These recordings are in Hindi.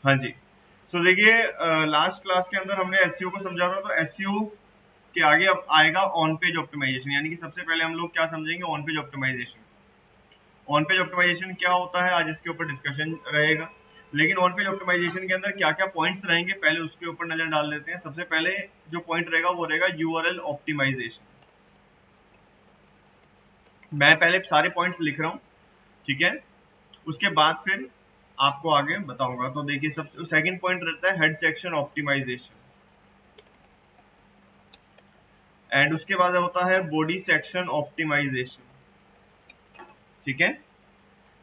हाँ जी। सो देखिए, लास्ट क्लास के अंदर हमने एसईओ को समझा था, तो एसईओ के आगे अब आएगा ऑन पेज ऑप्टिमाइजेशन, यानी कि सबसे पहले हम लोग क्या समझेंगे, on page optimisation. On page optimisation क्या होता है, आज इसके ऊपर डिस्कशन रहेगा। लेकिन ऑन पेज ऑप्टिमाइजेशन के अंदर क्या क्या पॉइंट्स रहेंगे, पहले उसके ऊपर नजर डाल लेते हैं। सबसे पहले जो पॉइंट रहेगा वो रहेगा यूआरएल ऑप्टिमाइजेशन। मैं पहले सारे पॉइंट्स लिख रहा हूँ, ठीक है, उसके बाद फिर आपको आगे बताऊंगा। तो देखिए, सबसे सेकंड पॉइंट रहता है हेड सेक्शन ऑप्टिमाइजेशन, एंड उसके बाद होता है बॉडी सेक्शन ऑप्टिमाइजेशन, ठीक है।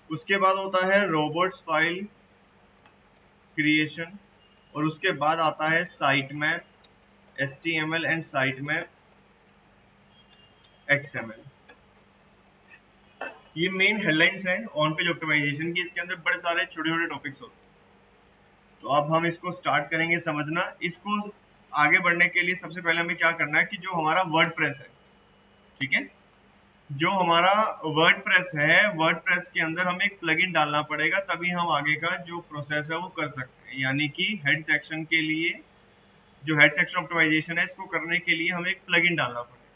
उसके बाद होता है रोबोट्स फाइल क्रिएशन, और उसके बाद आता है site map, HTML and site map XML। ये मेन हेडलाइंस हैं ऑन पेज ऑप्टिमाइजेशन की। इसके अंदर बड़े सारे छोटे छोटे टॉपिक्स होते हैं। तो अब हम इसको स्टार्ट करेंगे समझना। इसको आगे बढ़ने के लिए सबसे पहले हमें क्या करना है कि जो हमारा वर्डप्रेस है, ठीक है, जो हमारा वर्डप्रेस है, वर्डप्रेस के अंदर हमें एक प्लगइन डालना पड़ेगा, तभी हम आगे का जो प्रोसेस है वो कर सकते हैं। यानी कि हेड सेक्शन के लिए, जो हेड सेक्शन ऑप्टिमाइजेशन है, इसको करने के लिए हमें एक प्लगइन डालना पड़ेगा।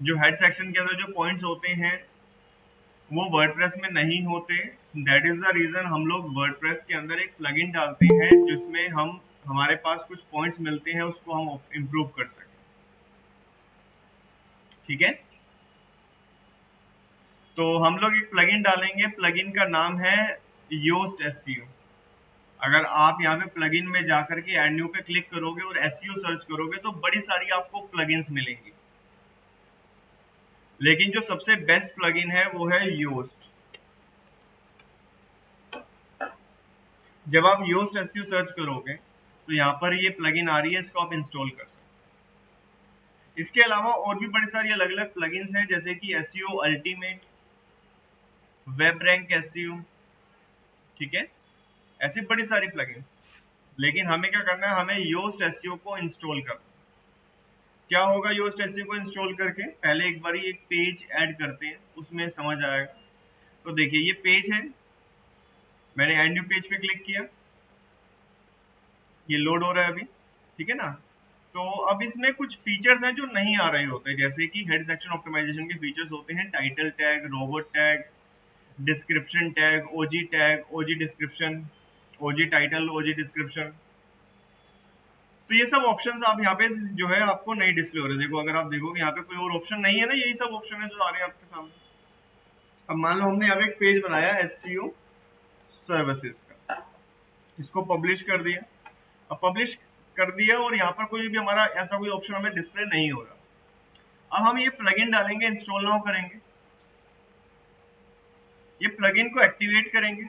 जो हेड सेक्शन के अंदर जो पॉइंट्स होते हैं वो वर्डप्रेस में नहीं होते। दैट इज द रीजन हम लोग वर्डप्रेस के अंदर एक प्लगइन डालते हैं जिसमें हम हमारे पास कुछ पॉइंट्स मिलते हैं, उसको हम इम्प्रूव कर सकें, ठीक है। तो हम लोग एक प्लगइन डालेंगे, प्लगइन का नाम है योस्ट एसईओ। अगर आप यहाँ पे प्लगइन में जाकर के ऐड न्यू पे क्लिक करोगे और एसईओ सर्च करोगे तो बड़ी सारी आपको प्लगइन्स मिलेंगी, लेकिन जो सबसे बेस्ट प्लगइन है वो है योस्ट। जब आप योस्ट एसईओ सर्च करोगे तो यहाँ पर ये प्लगइन आ रही है, इसको आप इंस्टॉल कर सकते हैं। इसके अलावा और भी बड़ी सारी अलग अलग प्लगइन्स हैं, जैसे कि SEO ultimate, web rank SEO, ठीक है, ऐसी बड़ी सारी प्लगइन्स। लेकिन हमें क्या करना है, हमें योस्ट एसईओ को इंस्टॉल करना। क्या होगा योस्ट एसईओ को इंस्टॉल करके, पहले एक बार एक पेज ऐड करते हैं, उसमें समझ आएगा। तो देखिए ये पेज है, मैंने ऐड न्यू पेज पे क्लिक किया, ये लोड हो रहा है अभी, ठीक है ना। तो अब इसमें कुछ फीचर्स हैं जो नहीं आ रहे होते, जैसे कि हेड सेक्शन ऑप्टिमाइजेशन के फीचर्स होते हैं title tag, robot tag, description tag, OG tag, OG description, OG title, OG description. तो ये सब ऑप्शंस आप यहाँ पे जो है आपको नहीं डिस्प्ले हो रहे। देखो, अगर आप देखोगे यहाँ पे कोई और ऑप्शन नहीं है ना, यही सब ऑप्शन है जो आ रहे हैं आपके सामने। अब मान लो हमने यहाँ पे एक पेज बनाया एसईओ सर्विसेज का, इसको पब्लिश कर दिया। अब पब्लिश कर दिया और यहाँ पर कोई भी हमारा ऐसा कोई ऑप्शन हमें डिस्प्ले नहीं हो रहा। अब हम ये प्लगइन डालेंगे, इंस्टॉल नाउ करेंगे, ये प्लगइन को एक्टिवेट करेंगे।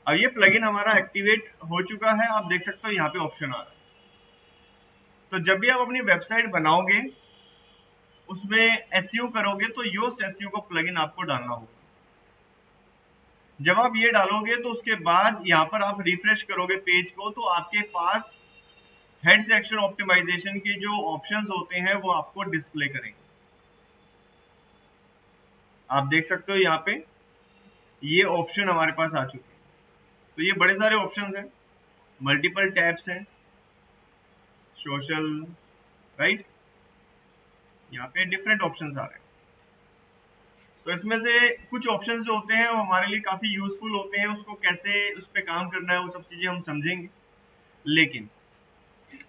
अब ये प्लगइन हमारा एक्टिवेट हो चुका है, आप देख सकते हो यहाँ पे ऑप्शन आ रहा है। तो जब भी आप अपनी वेबसाइट बनाओगे, उसमें एसईओ करोगे, तो योस्ट एसईओ को प्लगइन आपको डालना होगा। जब आप ये डालोगे तो उसके बाद यहाँ पर आप रिफ्रेश करोगे पेज को, तो आपके पास हेड सेक्शन ऑप्टिमाइजेशन के जो ऑप्शंस होते हैं वो आपको डिस्प्ले करेंगे। आप देख सकते हो यहाँ पे ये ऑप्शन हमारे पास आ चुके हैं। तो ये बड़े सारे ऑप्शंस हैं, मल्टीपल टैब्स हैं, सोशल, राइट, यहाँ पे डिफरेंट ऑप्शंस आ रहे हैं। तो इसमें से कुछ ऑप्शंस जो होते हैं वो हमारे लिए काफी यूजफुल होते हैं, उसको कैसे उस पर काम करना है वो सब चीजें हम समझेंगे। लेकिन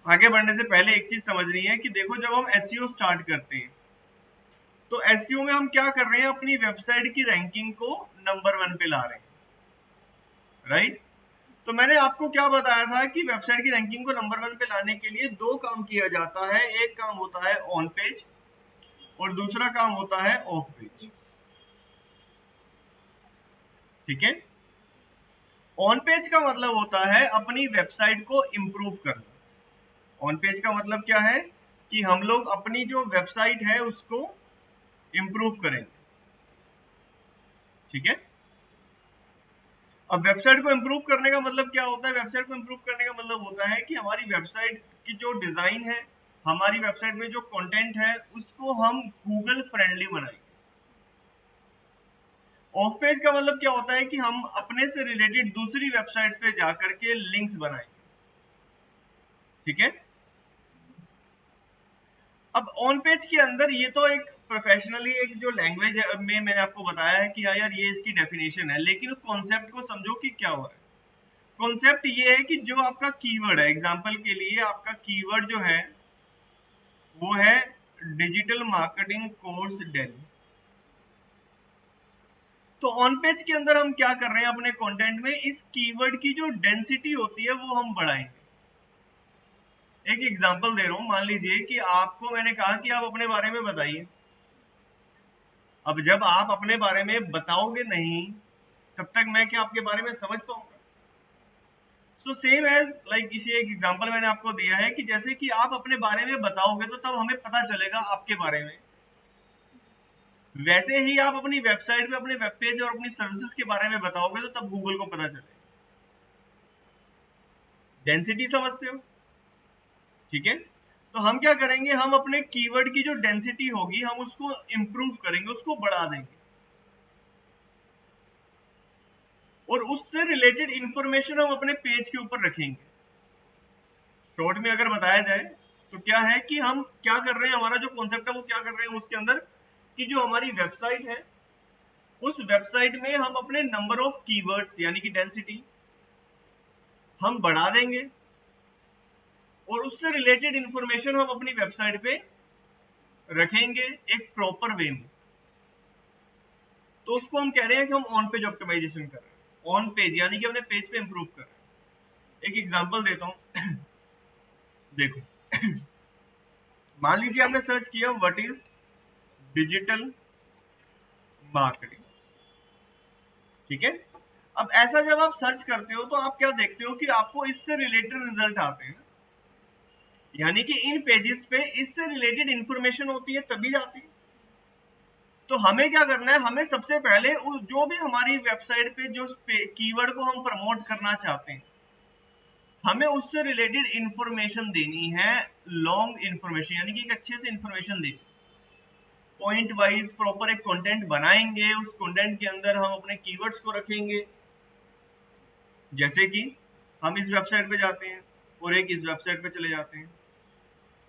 आगे बढ़ने से पहले एक चीज समझनी है कि देखो, जब हम एसईओ स्टार्ट करते हैं तो एसईओ में हम क्या कर रहे हैं, अपनी वेबसाइट की रैंकिंग को नंबर 1 पे ला रहे हैं, राइट। तो मैंने आपको क्या बताया था कि वेबसाइट की रैंकिंग को नंबर 1 पे लाने के लिए दो काम किया जाता है। एक काम होता है ऑन पेज और दूसरा काम होता है ऑफ पेज, ठीक है। ऑन पेज का मतलब होता है अपनी वेबसाइट को इंप्रूव करना। ऑन पेज का मतलब क्या है कि हम लोग अपनी जो वेबसाइट है उसको इंप्रूव करेंगे, ठीक है। अब वेबसाइट को इंप्रूव करने का मतलब क्या होता है, वेबसाइट को इंप्रूव करने का मतलब होता है कि हमारी वेबसाइट की जो डिजाइन है हमारी वेबसाइट में जो कंटेंट है उसको हम गूगल फ्रेंडली बनाएंगे। ऑफ पेज का मतलब क्या होता है कि हम अपने से रिलेटेड दूसरी वेबसाइट्स पे जाकर के लिंक्स बनाएंगे, ठीक है। अब ऑन पेज के अंदर ये तो एक प्रोफेशनली एक जो लैंग्वेज में मैंने आपको बताया है कि हाँ यार ये इसकी डेफिनेशन है, लेकिन कॉन्सेप्ट को समझो कि क्या हो रहा है। कॉन्सेप्ट ये है कि जो आपका कीवर्ड है, एग्जांपल के लिए आपका कीवर्ड जो है वो है डिजिटल मार्केटिंग कोर्स डेली। तो ऑन पेज के अंदर हम क्या कर रहे हैं अपने कंटेंट में, इस कीवर्ड की जो डेंसिटी होती है वो हम बढ़ाएंगे। एक एग्जांपल दे रहा हूं, मान लीजिए कि आपको मैंने कहा कि आप अपने बारे में बताइए। अब जब आप अपने बारे में बताओगे नहीं तब तक मैं क्या आपके बारे में समझ पाऊंगा। सो सेम एज लाइक इसी एक एग्जांपल मैंने आपको दिया है कि जैसे कि आप अपने बारे में बताओगे तो तब हमें पता चलेगा आपके बारे में, वैसे ही आप अपनी वेबसाइट पे अपने वेब पेज और अपनी सर्विसेज के बारे में बताओगे तो तब गूगल को पता चलेगा। डेंसिटी समझते हो, ठीक है। तो हम क्या करेंगे, हम अपने कीवर्ड की जो डेंसिटी होगी हम उसको इंप्रूव करेंगे, उसको बढ़ा देंगे और उससे रिलेटेड इंफॉर्मेशन हम अपने पेज के ऊपर रखेंगे। शॉर्ट में अगर बताया जाए तो क्या है कि हम क्या कर रहे हैं, हमारा जो कॉन्सेप्ट है वो क्या कर रहे हैं उसके अंदर, कि जो हमारी वेबसाइट है उस वेबसाइट में हम अपने नंबर ऑफ कीवर्ड्स यानी कि डेंसिटी हम बढ़ा देंगे और उससे रिलेटेड इंफॉर्मेशन हम अपनी वेबसाइट पे रखेंगे एक प्रॉपर वे में। तो उसको हम कह रहे हैं कि हम ऑन पेज ऑप्टिमाइजेशन कर रहे हैं। ऑन पेज यानी कि अपने पेज पे इंप्रूव कर रहे हैं। एक एग्जांपल देता हूं देखो मान लीजिए हमने सर्च किया व्हाट इज डिजिटल मार्केटिंग, ठीक है। अब ऐसा जब आप सर्च करते हो तो आप क्या देखते हो कि आपको इससे रिलेटेड रिजल्ट आते हैं, यानी कि इन पेजेस पे इससे रिलेटेड इंफॉर्मेशन होती है तभी जाती है। तो हमें क्या करना है, हमें सबसे पहले जो भी हमारी वेबसाइट पे जो कीवर्ड को हम प्रमोट करना चाहते हैं हमें उससे रिलेटेड इंफॉर्मेशन देनी है, लॉन्ग इंफॉर्मेशन यानी कि एक अच्छे से इंफॉर्मेशन देनी, पॉइंट वाइज प्रॉपर एक कंटेंट बनाएंगे, उस कंटेंट के अंदर हम अपने कीवर्ड्स को रखेंगे। जैसे कि हम इस वेबसाइट पे जाते हैं और एक इस वेबसाइट पे चले जाते हैं,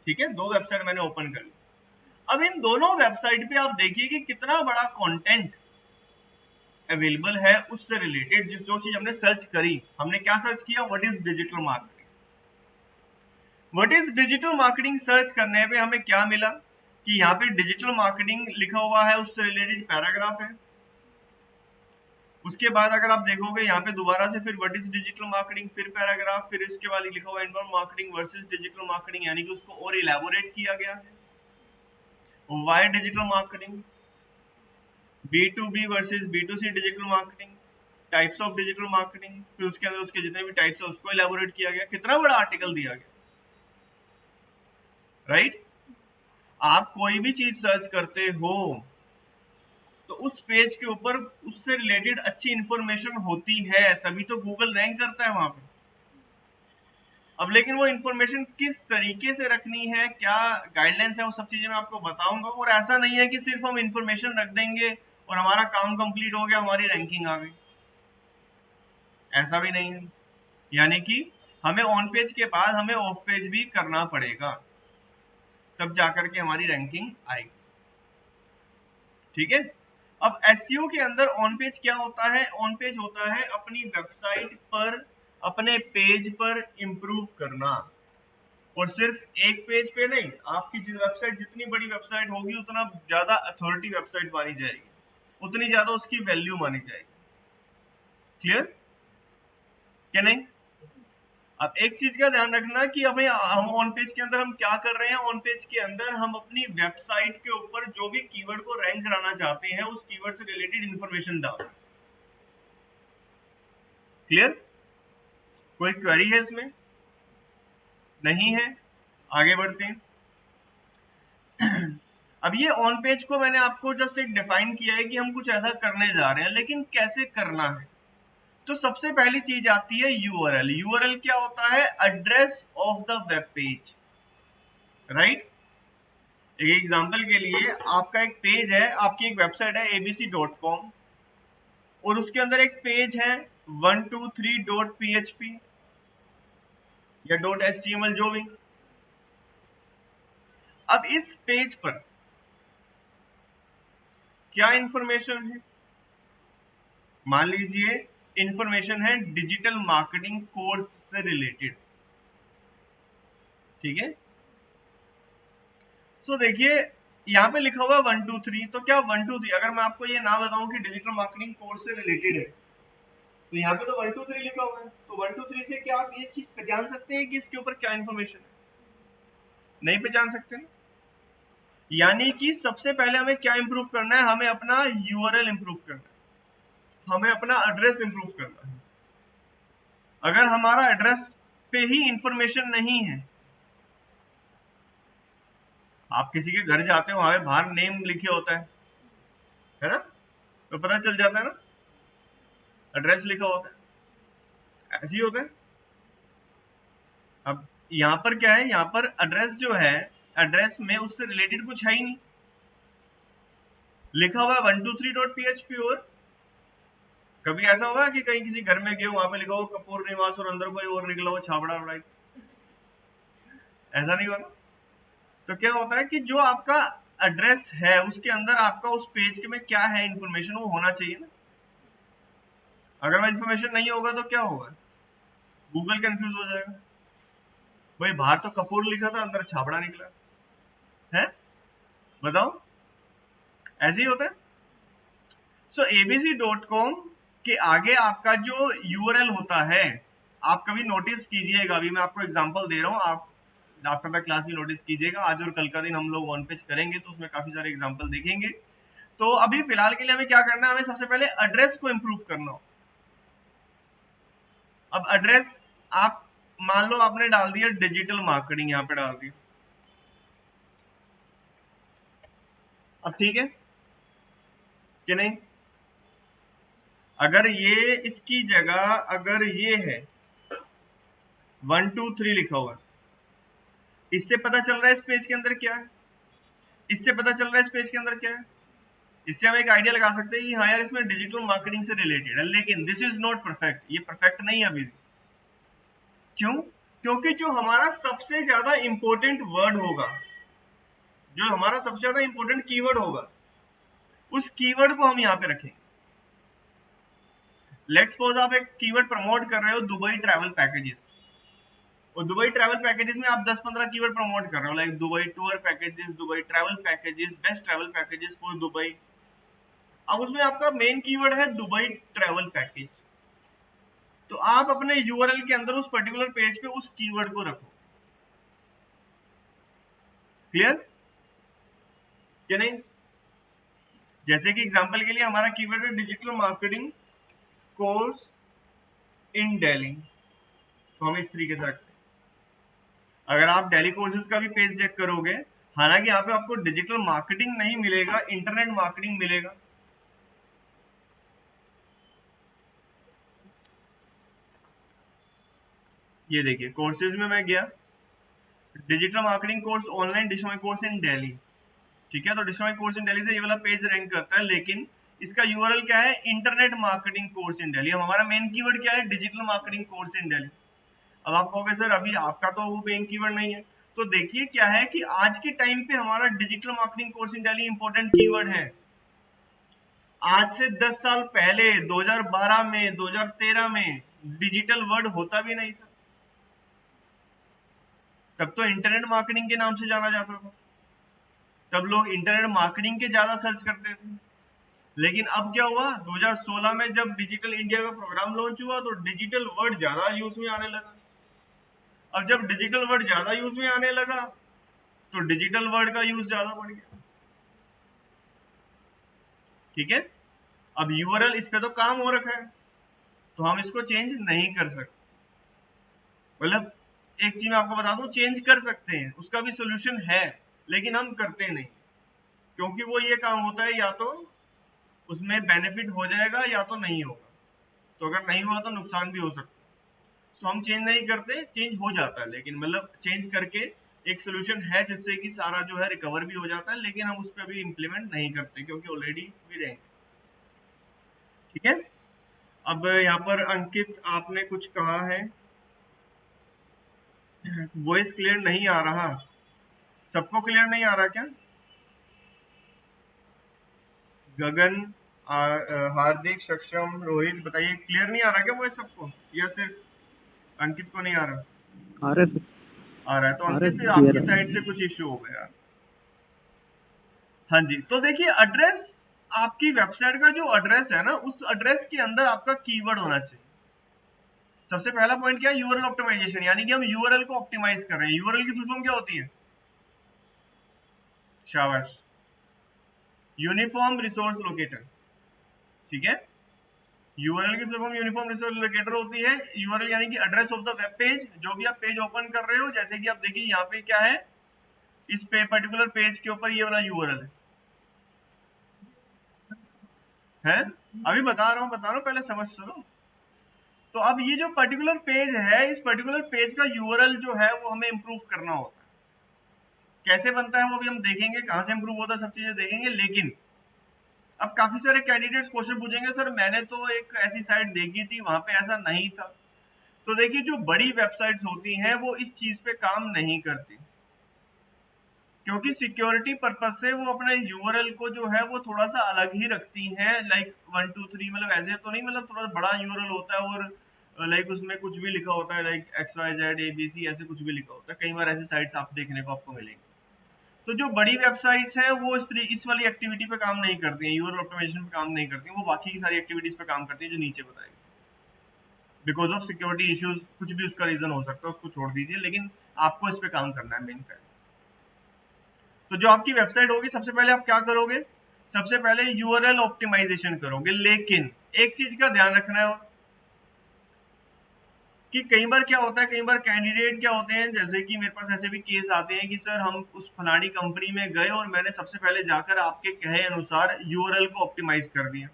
ठीक है। दो वेबसाइट मैंने ओपन कर ली। अब इन दोनों वेबसाइट पे आप देखिए कि कितना बड़ा कंटेंट अवेलेबल है उससे रिलेटेड, जो चीज हमने सर्च करी। हमने क्या सर्च किया, what is digital marketing. What is digital marketing search करने पे हमें क्या मिला कि यहाँ पे डिजिटल मार्केटिंग लिखा हुआ है, उससे रिलेटेड पैराग्राफ है। उसके बाद अगर आप देखोगे यहाँ पे दोबारा से फिर व्हाट इज डिजिटल मार्केटिंग, फिर पैराग्राफ, फिर इसके बाद लिखा हुआ inbound marketing versus digital marketing, यानी कि उसको और इलेबोरेट किया गया है। Why digital marketing, B2B versus B2C digital marketing, types of digital marketing, फिर उसके अंदर उसके जितने भी टाइप्स है उसको इलेबोरेट किया गया। कितना बड़ा आर्टिकल दिया गया, राइट। आप कोई भी चीज सर्च करते हो तो उस पेज के ऊपर उससे रिलेटेड अच्छी इंफॉर्मेशन होती है तभी तो गूगल रैंक करता है वहां पे। अब लेकिन वो इंफॉर्मेशन किस तरीके से रखनी है, क्या गाइडलाइंस है, वो सब चीजें मैं आपको बताऊंगा। और ऐसा नहीं है कि सिर्फ हम इंफॉर्मेशन रख देंगे और हमारा काम कंप्लीट हो गया, हमारी रैंकिंग आ गई, ऐसा भी नहीं है। यानी कि हमें ऑन पेज के बाद हमें ऑफ पेज भी करना पड़ेगा, तब जाकर के हमारी रैंकिंग आएगी, ठीक है। अब एसईओ के अंदर ऑन पेज क्या होता है, ऑन पेज होता है अपनी वेबसाइट पर अपने पेज पर इंप्रूव करना। और सिर्फ एक पेज पे नहीं, आपकी वेबसाइट जितनी बड़ी वेबसाइट होगी उतना ज्यादा अथॉरिटी वेबसाइट मानी जाएगी, उतनी ज्यादा उसकी वैल्यू मानी जाएगी। क्लियर क्या नहीं। अब एक चीज का ध्यान रखना कि हमें हम ऑन पेज के अंदर हम क्या कर रहे हैं, ऑन पेज के अंदर हम अपनी वेबसाइट के ऊपर जो भी कीवर्ड को रैंक कराना चाहते हैं उस कीवर्ड से रिलेटेड इंफॉर्मेशन डाल रहे हैं। क्लियर, कोई क्वेरी है इसमें, नहीं है, आगे बढ़ते हैं। अब ये ऑन पेज को मैंने आपको जस्ट एक डिफाइन किया है कि हम कुछ ऐसा करने जा रहे हैं, लेकिन कैसे करना है। तो सबसे पहली चीज आती है यूआरएल। यूआरएल क्या होता है, address of the web page. Right. एक एग्जांपल के लिए आपका एक पेज है, आपकी एक वेबसाइट है abc.com और उसके अंदर एक पेज है 123.php या .html जो भी। अब इस पेज पर क्या इंफॉर्मेशन है? मान लीजिए इंफॉर्मेशन है डिजिटल मार्केटिंग कोर्स से रिलेटेड, ठीक है। तो देखिए यहाँ पे लिखा हुआ 123, तो क्या 123 अगर मैं आपको ये ना बताऊं कि डिजिटल मार्केटिंग कोर्स से रिलेटेड है, तो यहाँ पे तो 123 लिखा हुआ है, तो 123 से क्या आप ये चीज पहचान सकते हैं कि इसके ऊपर क्या इंफॉर्मेशन है? नहीं पहचान सकते ना। यानी कि सबसे पहले हमें क्या इंप्रूव करना है? हमें अपना यूआरएल इंप्रूव करना है, हमें अपना एड्रेस इंप्रूव करना है। अगर हमारा एड्रेस पे ही इंफॉर्मेशन नहीं है, आप किसी के घर जाते हो, वहां बाहर नेम लिखे होता है ना, तो पता चल जाता है ना, एड्रेस लिखा होता है, ऐसे ही होता है। अब यहाँ पर क्या है, यहाँ पर एड्रेस जो है, एड्रेस में उससे रिलेटेड कुछ है ही नहीं, लिखा हुआ है 123.php। और कभी ऐसा होगा कि कहीं किसी घर में गए, वहां पे लिखा हो कपूर निवास और अंदर कोई और निकला हो छाबड़ा उड़ाई, ऐसा नहीं होगा। तो क्या होता है कि जो आपका एड्रेस है उसके अंदर आपका उस पेज के में क्या है इंफॉर्मेशन, वो होना चाहिए ना। अगर वो इंफॉर्मेशन नहीं होगा तो क्या होगा? गूगल कंफ्यूज हो जाएगा, भाई बाहर तो कपूर लिखा था, अंदर छाबड़ा निकला है, बताओ, ऐसे ही होता है। सो abc.com के आगे आपका जो यूआरएल होता है, आप कभी नोटिस कीजिएगा, अभी मैं आपको एग्जांपल दे रहा हूं, आप आफ्टर द क्लास में नोटिस कीजिएगा। आज और कल का दिन हम लोग वन पेज करेंगे तो उसमें काफी सारे एग्जांपल देखेंगे। तो अभी फिलहाल के लिए हमें क्या करना है? हमें सबसे पहले एड्रेस को इंप्रूव करना हो। अब एड्रेस आप मान लो आपने डाल दिया डिजिटल मार्केटिंग, यहाँ पे डाल दिया, अब ठीक है कि नहीं? अगर ये इसकी जगह अगर ये है 123 लिखा हुआ है, इससे पता चल रहा है इस पेज के अंदर क्या है, इससे पता चल रहा है इस पेज के अंदर क्या है, इससे हम एक आइडिया लगा सकते हैं कि हाँ यार इसमें डिजिटल मार्केटिंग से रिलेटेड है। लेकिन दिस इज नॉट परफेक्ट, ये परफेक्ट नहीं है अभी भी। क्यों? क्योंकि जो हमारा सबसे ज्यादा इंपॉर्टेंट वर्ड होगा, जो हमारा सबसे ज्यादा इंपॉर्टेंट कीवर्ड होगा, उस कीवर्ड को हम यहाँ पे रखेंगे। लेट्स सपोज आप एक कीवर्ड प्रमोट कर रहे हो दुबई ट्रैवल पैकेजेस, और दुबई ट्रैवल पैकेजेस में आप 10-15 कीवर्ड प्रमोट कर रहे हो, like Dubai tour packages, Dubai travel packages, best travel packages for Dubai. अब उसमें आपका मेन कीवर्ड है दुबई ट्रैवल पैकेज, तो आप अपने यूआरएल के अंदर उस पर्टिकुलर पेज पे उस कीवर्ड को रखो। क्लियर कि नहीं? जैसे कि एग्जांपल के लिए हमारा कीवर्ड है digital marketing course in Delhi, तो हम इस तरीके से रखते हैं। अगर आप दिल्ली कोर्सेज का भी पेज चेक करोगे, हालांकि यहाँ पे आपको डिजिटल मार्केटिंग नहीं मिलेगा, इंटरनेट मार्केटिंग मिलेगा। ये देखिए कोर्सेज में मैं गया, digital marketing course online digital course in Delhi, ठीक है। तो डिजिटल कोर्स इन दिल्ली से ये वाला पेज रैंक करता है, लेकिन इसका यूआरएल क्या है? Internet marketing course in Delhi. हमारा मेन कीवर्ड क्या है? Digital marketing course in Delhi. अब आप कहोगे सर अभी आपका तो वो मेन कीवर्ड नहीं है, तो देखिए क्या है कि आज के टाइम पे हमारा digital marketing course in Delhi important keyword है। आज से 10 साल पहले 2012 में 2013 में डिजिटल वर्ड होता भी नहीं था, तब तो इंटरनेट मार्केटिंग के नाम से जाना जाता था, तब लोग इंटरनेट मार्केटिंग के ज्यादा सर्च करते थे। लेकिन अब क्या हुआ, 2016 में जब डिजिटल इंडिया का प्रोग्राम लॉन्च हुआ तो डिजिटल वर्ड ज्यादा यूज में आने लगा। अब जब डिजिटल वर्ड ज्यादा यूज में आने लगा तो डिजिटल वर्ड का यूज ज्यादा बढ़ गया, ठीक है। अब यूआरएल इस पे तो काम हो रखा है, तो हम इसको चेंज नहीं कर सकते। मतलब एक चीज मैं आपको बता दूं, चेंज कर सकते हैं, उसका भी सोल्यूशन है, लेकिन हम करते नहीं, क्योंकि वो ये काम होता है या तो उसमें बेनिफिट हो जाएगा या तो नहीं होगा, तो अगर नहीं हुआ तो नुकसान भी हो सकता है। सो हम चेंज नहीं करते, चेंज हो जाता है, लेकिन मतलब चेंज करके एक सोल्यूशन है जिससे कि सारा जो है रिकवर भी हो जाता है, लेकिन हम उस पर अभी इम्प्लीमेंट नहीं करते क्योंकि ऑलरेडी वी रैंक। ठीक है, अब यहाँ पर अंकित आपने कुछ कहा है, वॉइस क्लियर नहीं आ रहा, सबको क्लियर नहीं आ रहा क्या? गगन, हार्दिक, सक्षम, रोहित, बताइए क्लियर नहीं आ रहा क्या वॉइस सबको, या सिर्फ अंकित को नहीं आ रहा? आ रहा आ रहा है तो अंकित फिर क्लियर आपकी है। साइड से कुछ इश्यू हो गया। हाँ जी, तो देखिए एड्रेस, आपकी वेबसाइट का जो एड्रेस है ना, उस एड्रेस के अंदर आपका कीवर्ड होना चाहिए। सबसे पहला पॉइंट क्या है? यूआरएल ऑप्टिमाइजेशन, यानी कि हम यूआरएल को ऑप्टिमाइज कर रहे हैं। यूआरएल की फुल फॉर्म क्या होती है? शाबाश, यूनिफॉर्म रिसोर्स लोकेटर। ठीक है, यूआरएल की full form uniform resource locator होती है। यूआरएल यानी कि address of the web page, जो भी आप पेज ओपन कर रहे हो। जैसे कि आप देखिए यहाँ पे क्या है, इस पर्टिकुलर पेज के ऊपर ये वाला यूआरएल है। अभी बता रहा हूँ पहले समझ लो। तो अब ये जो पर्टिकुलर पेज है, इस पर्टिकुलर पेज का यूआरएल जो है वो हमें इंप्रूव करना होता है। कैसे बनता है वो भी हम देखेंगे, कहां से इंप्रूव होता है, सब चीजें देखेंगे। लेकिन अब काफी सारे कैंडिडेट्स क्वेश्चन पूछेंगे, सर मैंने तो एक ऐसी साइट देखी थी, वहां पे ऐसा नहीं था। तो देखिए, जो बड़ी वेबसाइट्स होती हैं वो इस चीज पे काम नहीं करती, क्योंकि सिक्योरिटी पर्पज से वो अपने यूआरएल को जो है वो थोड़ा सा अलग ही रखती हैं। लाइक 1 2 3, मतलब ऐसे तो नहीं, मतलब थोड़ा बड़ा यूआरएल होता है और लाइक उसमें कुछ भी लिखा होता है, लाइक XYZ ABC ऐसे कुछ भी लिखा होता है। कई बार ऐसी साइट्स आप देखने को आपको मिलेंगी। तो जो बड़ी वेबसाइट्स हैं वो इस वाली एक्टिविटी पे काम नहीं करती हैं, यूआरएल ऑप्टिमाइजेशन पे काम नहीं करती हैं। वो बाकी की सारी एक्टिविटीज पे काम करती हैं जो नीचे बताएगी। बिकॉज ऑफ सिक्योरिटी इश्यूज, कुछ भी उसका रीजन हो सकता है, उसको छोड़ दीजिए, लेकिन आपको इस पे काम करना है मेन फैक्ट। तो जो आपकी वेबसाइट होगी, सबसे पहले आप क्या करोगे? सबसे पहले यूआरएल ऑप्टिमाइजेशन करोगे। लेकिन एक चीज का ध्यान रखना है कि कई बार क्या होता है, कई बार कैंडिडेट क्या होते हैं, जैसे कि मेरे पास ऐसे भी केस आते हैं कि सर हम उस फलानी कंपनी में गए और मैंने सबसे पहले जाकर आपके कहे अनुसार यूआरएल को ऑप्टिमाइज कर दिया।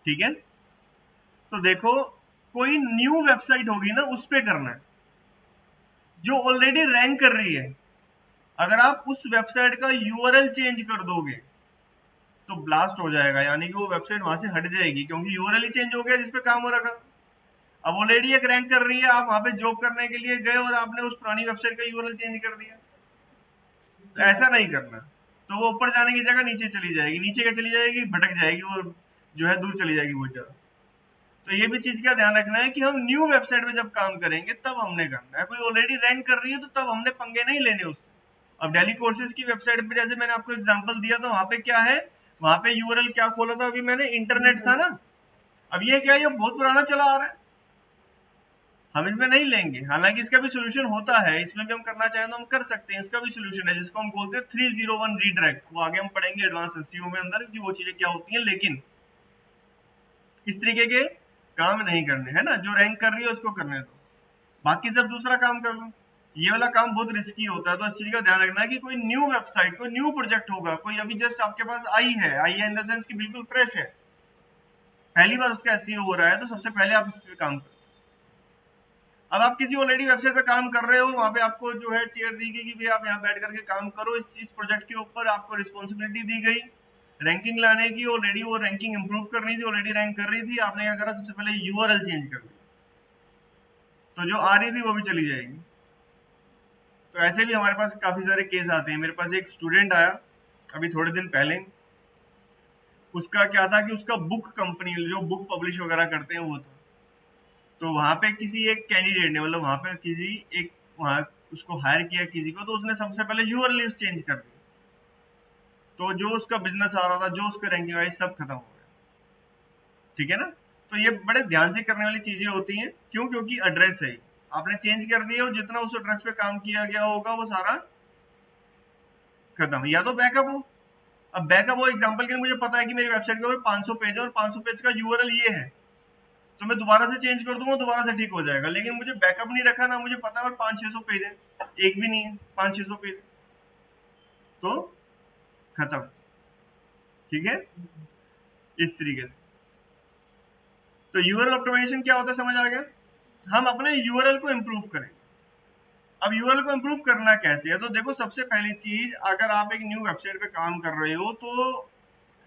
ठीक है, तो देखो, कोई न्यू वेबसाइट होगी ना, उस पे करना है जो ऑलरेडी रैंक कर रही है। अगर आप उस वेबसाइट का यूआरएल चेंज कर दोगे तो ब्लास्ट हो जाएगा, यानी कि वो वेबसाइट वहां से हट जाएगी, क्योंकि यूआरएल ही चेंज हो गया जिसपे काम हो रखा। अब ऑलरेडी एक रैंक कर रही है, आप वहां पे जॉब करने के लिए गए और आपने उस पुरानी वेबसाइट का यूआरएल चेंज कर दिया। तो ऐसा नहीं करना। तो वो ऊपर जाने की जगह नीचे चली जाएगी। नीचे क्या चली जाएगी? भटक जाएगी, वो जो है दूर चली जाएगी बहुत ज्यादा। तो ये भी चीज का ध्यान रखना है कि हम न्यू वेबसाइट में जब काम करेंगे तब हमने करना है। कोई ऑलरेडी रैंक कर रही है तो तब हमने पंगे नहीं लेने उससे। अब दिल्ली कोर्सेज की वेबसाइट पे जैसे मैंने आपको एग्जांपल दिया था, वहां पे क्या है, वहां पे यूआरएल क्या खोला था अभी मैंने, इंटरनेट था ना। अब ये क्या है, ये बहुत पुराना चला आ रहा है, हम इसमें नहीं लेंगे। हालांकि इसका भी सोल्यूशन होता है, इसमें भी हम करना चाहें तो हम कर सकते हैं। इसका भी सोल्यूशन है जिसको हम बोलते हैं 301 रीडायरेक्ट। वो आगे हम पढ़ेंगे एडवांस एसईओ में अंदर कि वो चीजें क्या होती हैं। लेकिन इस तरीके के काम नहीं करने, है ना। जो रैंक कर रही है उसको करने दो, बाकी सब दूसरा काम कर लो। ये वाला काम बहुत रिस्की होता है, तो इस चीज का ध्यान रखना है कि कोई न्यू वेबसाइट, कोई न्यू प्रोजेक्ट होगा, कोई अभी जस्ट आपके पास आई है इन द सेंस कि बिल्कुल फ्रेश है, पहली बार उसका एसईओ हो रहा है, तो सबसे पहले आप इस पे काम करो। अब आप किसी ऑलरेडी वेबसाइट पे काम कर रहे हो, वहां पे आपको जो है चेयर दी गई कि भाई आप यहाँ बैठ करके काम करो, इस चीज प्रोजेक्ट के ऊपर आपको रिस्पॉन्सिबिलिटी दी गई रैंकिंग लाने की। ऑलरेडी वो रैंकिंग इंप्रूव करनी थी, ऑलरेडी रैंक कर रही थी, आपने क्या करा, सबसे पहले यूआरएल चेंज कर दिया, तो जो आ रही थी वो भी चली जाएगी। तो ऐसे भी हमारे पास काफी सारे केस आते हैं। मेरे पास एक स्टूडेंट आया अभी थोड़े दिन पहले, उसका क्या था कि उसका बुक कंपनी जो बुक पब्लिश वगैरह करते हैं वो था। तो वहां पे किसी एक कैंडिडेट ने, मतलब वहां पे किसी एक, वहां उसको हायर किया किसी को, तो उसने सबसे पहले यूआरएल चेंज कर दी। तो जो उसका बिजनेस आ रहा था, जो उसका रैंकिंग आई, सब खत्म हो गया। ठीक है ना। तो ये बड़े ध्यान से करने वाली चीजें होती हैं। क्यों? क्योंकि एड्रेस है, आपने चेंज कर दिया और जितना उस एड्रेस पे काम किया गया होगा वो सारा खत्म। या तो बैकअप हो। अब बैकअप हो, एग्जांपल के लिए मुझे पता है कि मेरी वेबसाइट के ऊपर 500 पेज है और 500 पेज का यूआरएल ये है, तो मैं दोबारा से चेंज कर दूंगा, दोबारा से ठीक हो जाएगा। लेकिन मुझे बैकअप नहीं रखा ना, मुझे पता है और 500-600 पेज है, एक भी नहीं है, 500-600 पेज, तो खत्म। ठीक है, इस तरीके से। तो यूआरएल ऑप्टिमाइजेशन क्या होता है, समझ आ गया? हम अपने यूआरएल को इम्प्रूव करेंगे। अब यूआरएल को इम्प्रूव करना कैसे है, तो देखो सबसे पहली चीज, अगर आप एक न्यू वेबसाइट पे काम कर रहे हो तो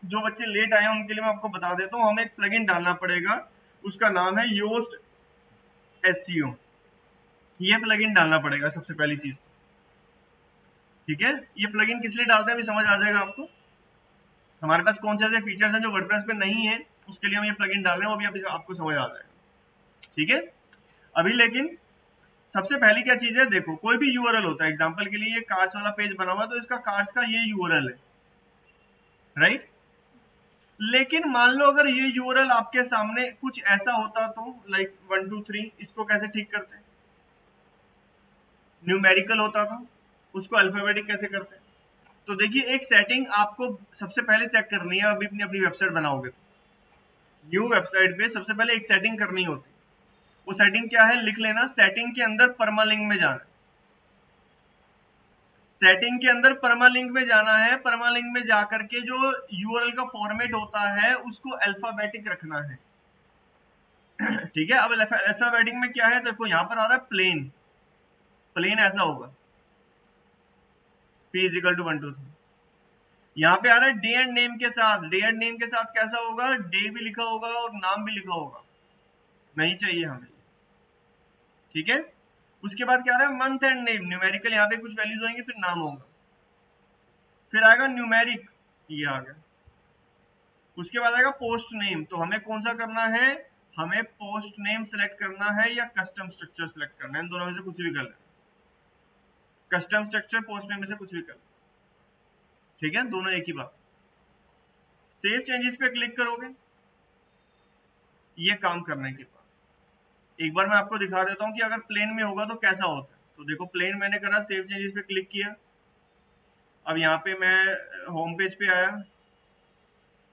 जो बच्चे लेट आए हैं उनके लिए मैं आपको बता देता हूँ, हमें एक प्लगइन डालना पड़ेगा, उसका नाम है योस्ट एसईओ। ये प्लगइन डालना पड़ेगा सबसे पहली चीज, ठीक है। ये प्लगइन किस लिए डालते हैं अभी समझ आ जाएगा आपको। हमारे पास कौन से ऐसे फीचर्स हैं जो वर्डप्रेस पे नहीं है, उसके लिए हम ये प्लगइन डाल रहे हैं, वो भी अभी आपको समझ आ जाएगा, ठीक है। अभी लेकिन सबसे पहली क्या चीज है, देखो कोई भी यूआरएल होता है, एग्जांपल के लिए ये कार्ड्स वाला पेज बना हुआ है तो इसका कार्ड्स का ये यूआरएल है, राइट। लेकिन मान लो अगर ये यूआरएल आपके सामने कुछ ऐसा होता तो, लाइक 1 2 3, इसको कैसे ठीक करते हैं, न्यूमेरिकल होता था, उसको अल्फाबेटिक कैसे करते हैं। तो देखिए एक सेटिंग आपको सबसे पहले चेक करनी है, अभी अपनी वेबसाइट बनाओगे तो न्यू वेबसाइट पे सबसे पहले एक सेटिंग करनी होती है। वो सेटिंग क्या है, लिख लेना, सेटिंग के अंदर परमालिंक में जाना, सेटिंग के अंदर परमालिंक में जाना है। परमालिंक में जाकर के जो यूआरएल का फॉर्मेट होता है उसको अल्फाबेटिक रखना है, ठीक है। अब अल्फाबेटिक में क्या है, देखो यहाँ पर आ रहा है प्लेन, प्लेन ऐसा होगा p इज इक्वल टू 1 2 3। यहाँ पे आ रहा है डे एंड नेम के साथ, डे एंड नेम के साथ कैसा होगा, डे भी लिखा होगा और नाम भी लिखा होगा, नहीं चाहिए हमें, ठीक है। उसके बाद क्या आ रहा है, मंथ एंड नेम, न्यूमेरिकल, यहाँ पे कुछ वैल्यूज होंगे फिर नाम होगा, फिर आएगा न्यूमेरिक, ये आ गया। उसके बाद आएगा पोस्ट नेम, तो हमें कौन सा करना है, हमें पोस्ट नेम सेलेक्ट करना है या कस्टम स्ट्रक्चर सेलेक्ट करना है, इन दोनों में से कुछ भी कर लें, कस्टम स्ट्रक्चर पोस्ट नेम में से कुछ भी कर लें, ठीक है, दोनों एक ही बात। सेव चेंजेस पे क्लिक करोगे, ये काम करने के बाद एक बार मैं आपको दिखा देता हूँ कि अगर प्लेन में होगा तो कैसा होता है। तो देखो प्लेन मैंने करा, सेव चेंजेस पे क्लिक किया, अब यहाँ पे मैं होम पेज पे आया,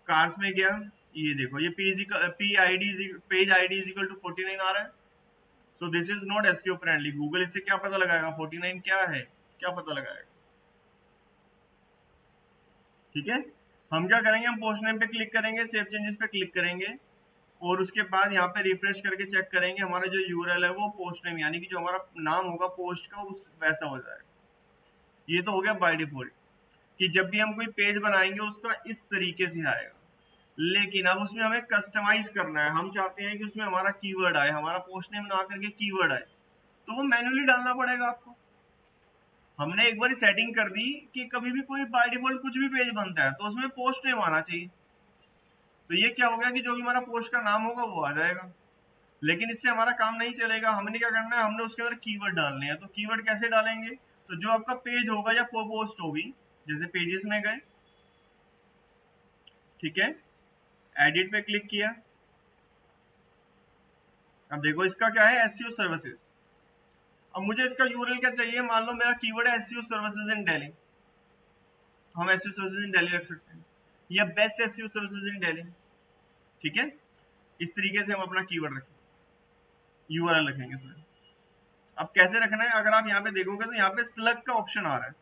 कार्स में गया, ये देखो ये page ID is equal to 49 आ रहा है। So this is not SEO friendly. Google इससे क्या पता लगाएगा 49 क्या है, क्या पता लगाएगा, ठीक है। हम क्या करेंगे, हम पोस्ट नेम पे क्लिक करेंगे, सेव चेंजेस पे क्लिक करेंगे और उसके बाद यहाँ पे रिफ्रेश करके चेक करेंगे हमारा जो यूआरएल है वो पोस्ट नेम यानी कि जो हमारा नाम होगा पोस्ट का उस वैसा हो जाएगा। ये तो हो गया बाय डिफॉल्ट कि जब भी हम कोई पेज बनाएंगे उसका इस तरीके से आएगा। लेकिन अब उसमें हमें कस्टमाइज करना है, हम चाहते हैं कि उसमें हमारा कीवर्ड आए, हमारा पोस्ट नेम ना करके कीवर्ड आए, तो वो मैन्युअली डालना पड़ेगा आपको। हमने एक बार सेटिंग कर दी कि कभी भी कोई बाय डिफॉल्ट कुछ भी पेज बनता है तो उसमें पोस्ट नेम आना चाहिए, तो ये क्या हो गया कि जो भी हमारा पोस्ट का नाम होगा वो आ जाएगा। लेकिन इससे हमारा काम नहीं चलेगा, हमने क्या करना है, हमने उसके अंदर कीवर्ड डालने हैं। तो कीवर्ड कैसे डालेंगे, तो जो आपका पेज होगा या पोस्ट होगी, जैसे पेजेस में गए, ठीक है, एडिट पे क्लिक किया, अब देखो इसका क्या है, एसईओ सर्विसेज। अब मुझे इसका यूआरएल क्या चाहिए, मान लो मेरा कीवर्ड है एसईओ सर्विसेज इन दिल्ली, हम एसईओ सर्विसेज इन दिल्ली रख सकते हैं या best SEO services in Delhi, ठीक है। इस तरीके से हम अपना कीवर्ड रखेंगे, यूआरएल रखेंगे इसमें। अब कैसे रखना है, अगर आप यहाँ पे देखोगे तो यहाँ पे सिलेक्ट का ऑप्शन आ रहा है।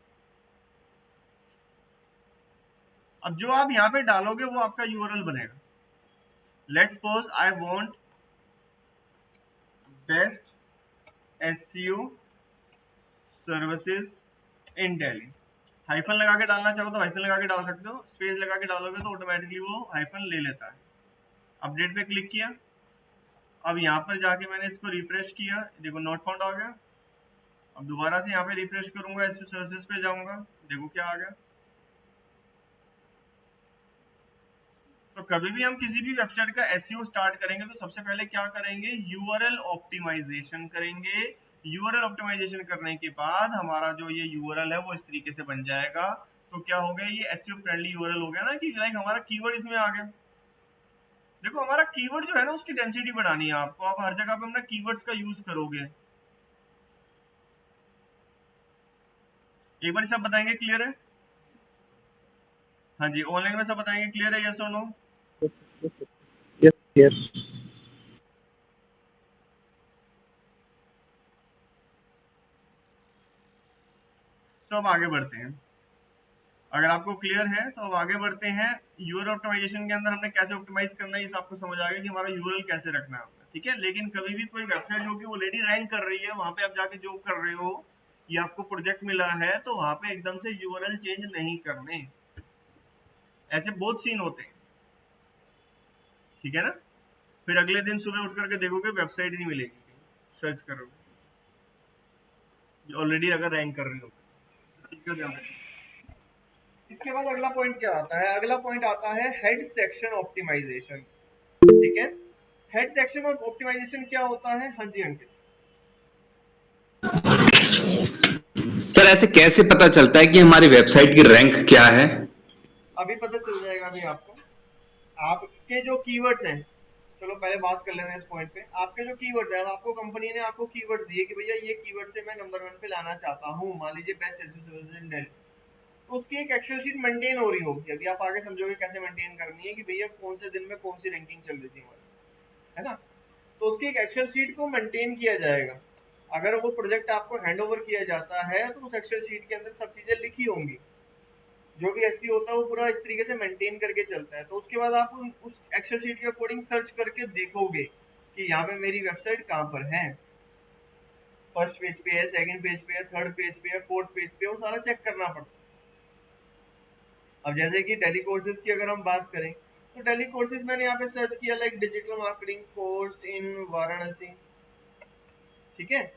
अब जो आप यहाँ पे डालोगे वो आपका यूआरएल बनेगा। Let's suppose I want best SEO services in Delhi, hyphen लगा के डालना चाहो तो हाइफन लगा के डाल सकते हो, स्पेस लगा के डालोगे तो ऑटोमेटिकली वो हाइफन ले लेता है। अपडेट पे क्लिक किया, अब यहाँ पर जाके मैंने इसको रिफ्रेश किया, देखो नॉट फाउंड आ गया। अब दोबारा से यहाँ पे रिफ्रेश करूंगा, एसईओ सर्विसेज पे जाऊंगा, देखो क्या आ गया। तो कभी भी हम किसी भी वेबसाइट का एसईओ स्टार्ट करेंगे तो सबसे पहले क्या करेंगे, यूआरएल ऑप्टिमाइजेशन करेंगे। यूआरएल ऑप्टिमाइजेशन करने के बाद हमारा जो ये यूआरएल है वो इस तरीके से बन जाएगा। तो क्या हो गया, ये एसईओ फ्रेंडली यूआरएल हो गया ना, कि लाइक हमारा कीवर्ड इसमें आ गया। देखो हमारा कीवर्ड जो है ना उसकी डेंसिटी बढ़ानी है आपको, आप हर जगह पे अपना कीवर्ड्स का यूज करोगे। एक बार सब बताएंगे, क्लियर है? हाँ जी, ऑनलाइन में सब बताएंगे, क्लियर है, यस और नो? Yes clear. तो अब आगे बढ़ते हैं, अगर आपको क्लियर है तो अब आगे बढ़ते हैं। यूआरएल ऑप्टिमाइजेशन के अंदर हमने कैसे ऑप्टिमाइज करना है, इस आपको समझ आ गया कि हमारा यूआरएल कैसे रखना है हमने। ठीक है। लेकिन कभी भी कोई वेबसाइट जो कि ऑलरेडी रैंक कर रही है, वहां पे आप जाके जॉब कर रहे हो, ये आपको प्रोजेक्ट मिला है, तो वहां पे एकदम से यूआरएल चेंज नहीं करने। ऐसे बहुत सीन होते हैं, ठीक है ना। फिर अगले दिन सुबह उठ करके देखोगे वेबसाइट नहीं मिलेगी, सर्च करोगे ऑलरेडी अगर रैंक कर रही हो। ठीक है, ध्यान रखना। इसके बाद अगला पॉइंट क्या आता है? अगला पॉइंट आता है हेड सेक्शन ऑप्टिमाइजेशन। ठीक है, हेड सेक्शन और ऑप्टिमाइजेशन क्या होता है? हाँ जी अंकित। सर ऐसे कैसे पता चलता है कि हमारी वेबसाइट की रैंक क्या है? अभी पता चल जाएगा अभी आपको। आपके जो कीवर्ड्स हैं, चलो पहले बात कर लेते हैं इस पॉइंट पे। आपके जो कीवर्ड्स हैं, आपको कंपनी ने आपको कीवर्ड्स दिए कि भैया ये कीवर्ड से मैं नंबर 1 पे लाना चाहता हूँ, मान लीजिए best SEO services in Delhi, तो उसकी एक एक्सेल शीट मेंटेन हो रही होगी। अभी आप आगे समझोगे कैसे मेंटेन करनी है कि भैया कौन से दिन में कौन सी रैंकिंग चल रही थी हमारी, है ना। तो उसकी एक एक्सेल शीट को मेंटेन किया जाएगा। अगर वो प्रोजेक्ट आपको हैंड ओवर किया जाता है तो उस एक्सेल शीट के अंदर सब चीजें लिखी होंगी। जो भी एसईओ होता है वो पूरा इस तरीके से मेंटेन करके चलता है। तो उसके बाद आप उस एक्सेल शीट के अकॉर्डिंग सर्च करके देखोगे कि यहाँ पे मेरी वेबसाइट कहाँ पर है, फर्स्ट पेज पे है, सेकंड पेज पे है, थर्ड पेज पे है, फोर्थ पेज पे है, वो सारा चेक करना पड़ता है। अब जैसे कि डेली कोर्सेज की अगर हम बात करें, तो डेली कोर्सेज मैंने यहाँ पे सर्च किया लाइक डिजिटल मार्केटिंग कोर्स इन वाराणसी, ठीक है।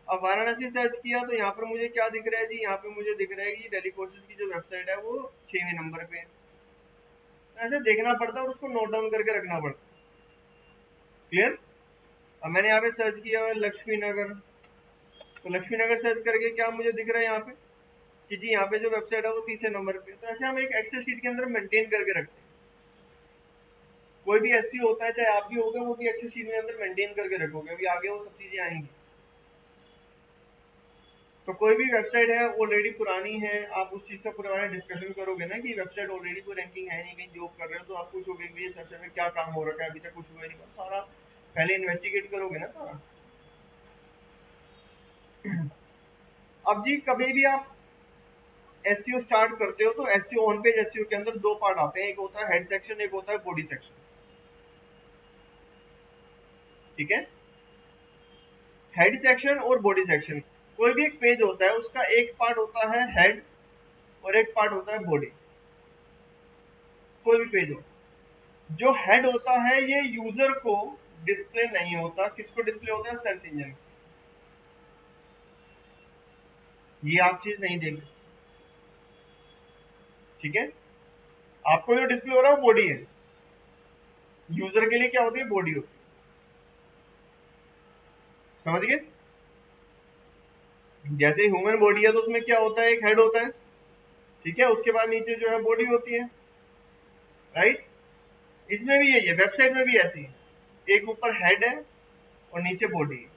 अब वाराणसी सर्च किया तो यहाँ पर मुझे क्या दिख रहा है जी? यहाँ पे मुझे दिख रहा है कि डेली कोर्सेज की जो वेबसाइट है वो 6वें नंबर पे है। ऐसे देखना पड़ता है और उसको नोट डाउन करके रखना पड़ता है। क्लियर? अब मैंने यहाँ पे सर्च किया लक्ष्मी नगर, तो लक्ष्मी नगर सर्च करके क्या मुझे दिख रहा है यहाँ पे कि जी यहाँ पे जो वेबसाइट है वो 30वें नंबर पे। तो ऐसे हम एक एक्सेल शीट के अंदर मेंटेन करके रखते हैं। कोई भी एसईओ होता है, चाहे आप भी होगे, वो भी एक्सेल शीट में अंदर मेंटेन करके रखोगे। अभी आगे वो सब चीजें आएंगी। तो कोई भी वेबसाइट है ऑलरेडी पुरानी है, आप उस चीज से पुराना डिस्कशन करोगे ना कि वेबसाइट ऑलरेडी कोई रैंकिंग है नहीं, कहीं जॉब कर रहे हो, तो आप पूछोगे कि ये वेबसाइट में क्या काम हो रखा है, अभी तक कुछ हुआ नहीं, सारा पहले इन्वेस्टिगेट करोगे ना सारा। अब जी कभी भी आप एसईओ स्टार्ट करते हो तो एसईओ ऑन पेज एसईओ के अंदर दो पार्ट आते हैं, एक होता है हेड सेक्शन, एक होता है बॉडी सेक्शन। ठीक है, हेड सेक्शन और बॉडी सेक्शन, कोई भी एक पेज होता है उसका एक पार्ट होता है हेड और एक पार्ट होता है बॉडी। कोई भी पेज हो, जो हेड होता है ये यूजर को डिस्प्ले नहीं होता। किसको डिस्प्ले होता है? Search engine. ये आप चीज नहीं देख सकते, ठीक है। आपको जो डिस्प्ले हो रहा है वो बॉडी है, यूजर के लिए क्या होती है? बॉडी होती है। समझ गए? जैसे ह्यूमन बॉडी है तो उसमें क्या होता है? एक हेड होता है, ठीक है, उसके बाद नीचे जो है बॉडी होती है, राइट। इसमें भी यही है, वेबसाइट में भी ऐसी है, एक ऊपर हेड है और नीचे बॉडी है।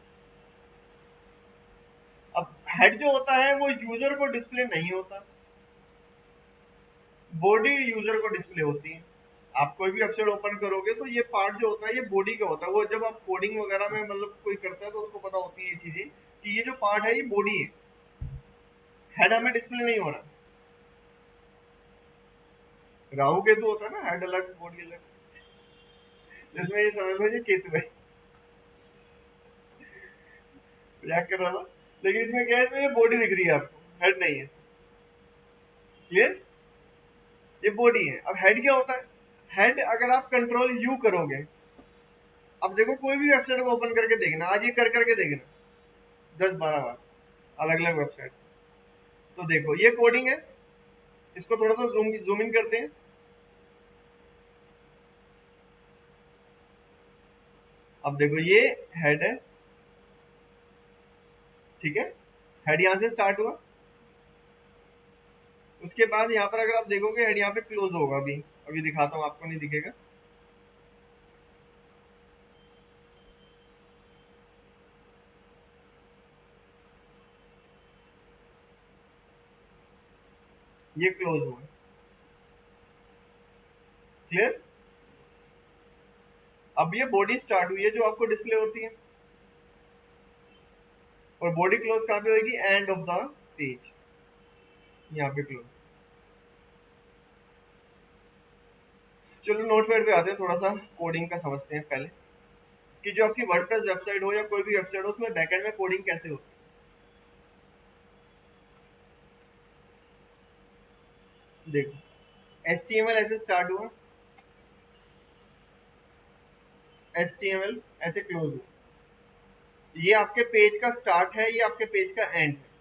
अब हेड जो होता है वो यूजर को डिस्प्ले नहीं होता, बॉडी यूजर को डिस्प्ले होती है। आप कोई भी वेबसाइट ओपन करोगे तो ये पार्ट जो होता है ये बॉडी का होता है। वो जब आप कोडिंग वगैरह में मतलब कोई करता है तो उसको पता होती है ये चीजें कि ये जो पार्ट है ये बॉडी है, हेड हमें डिस्प्ले नहीं हो रहा। राहु केतु होता है ना, हेड अलग बॉडी अलग, जिसमें ये समझ लीजिए केतु है, मजाक कर रहा था। लेकिन इसमें क्या है, इसमें ये बॉडी दिख रही है आपको, हेड नहीं है। क्लियर? ये बॉडी है। अब हेड क्या होता है? हेड अगर आप कंट्रोल यू करोगे, अब देखो कोई भी वेबसाइट को ओपन करके देखना, आज ये कर करके देखना 10-12 बार अलग अलग वेबसाइट, तो देखो ये कोडिंग है। इसको थोड़ा सा जूम इन करते हैं। अब देखो ये हेड है, ठीक है, हेड यहां से स्टार्ट हुआ, उसके बाद यहाँ पर अगर आप देखोगे हेड यहाँ पे क्लोज होगा। अभी अभी दिखाता हूँ, आपको नहीं दिखेगा। ये क्लोज हुआ। क्लियर? अब ये बॉडी स्टार्ट हुई है जो आपको डिस्प्ले होती है, और बॉडी क्लोज कहाँ पे होगी? एंड ऑफ द पेज, यहाँ पे क्लोज। चलो नोटपैड पे आते हैं, थोड़ा सा कोडिंग का समझते हैं पहले। कि जो आपकी वर्डप्रेस वेबसाइट हो या कोई भी वेबसाइट हो उसमें बैकएंड में कोडिंग कैसे होती है। देखो HTML ऐसे स्टार्ट हुआ, HTML ऐसे क्लोज हुआ, ये आपके पेज का स्टार्ट है, ये आपके पेज का एंड है।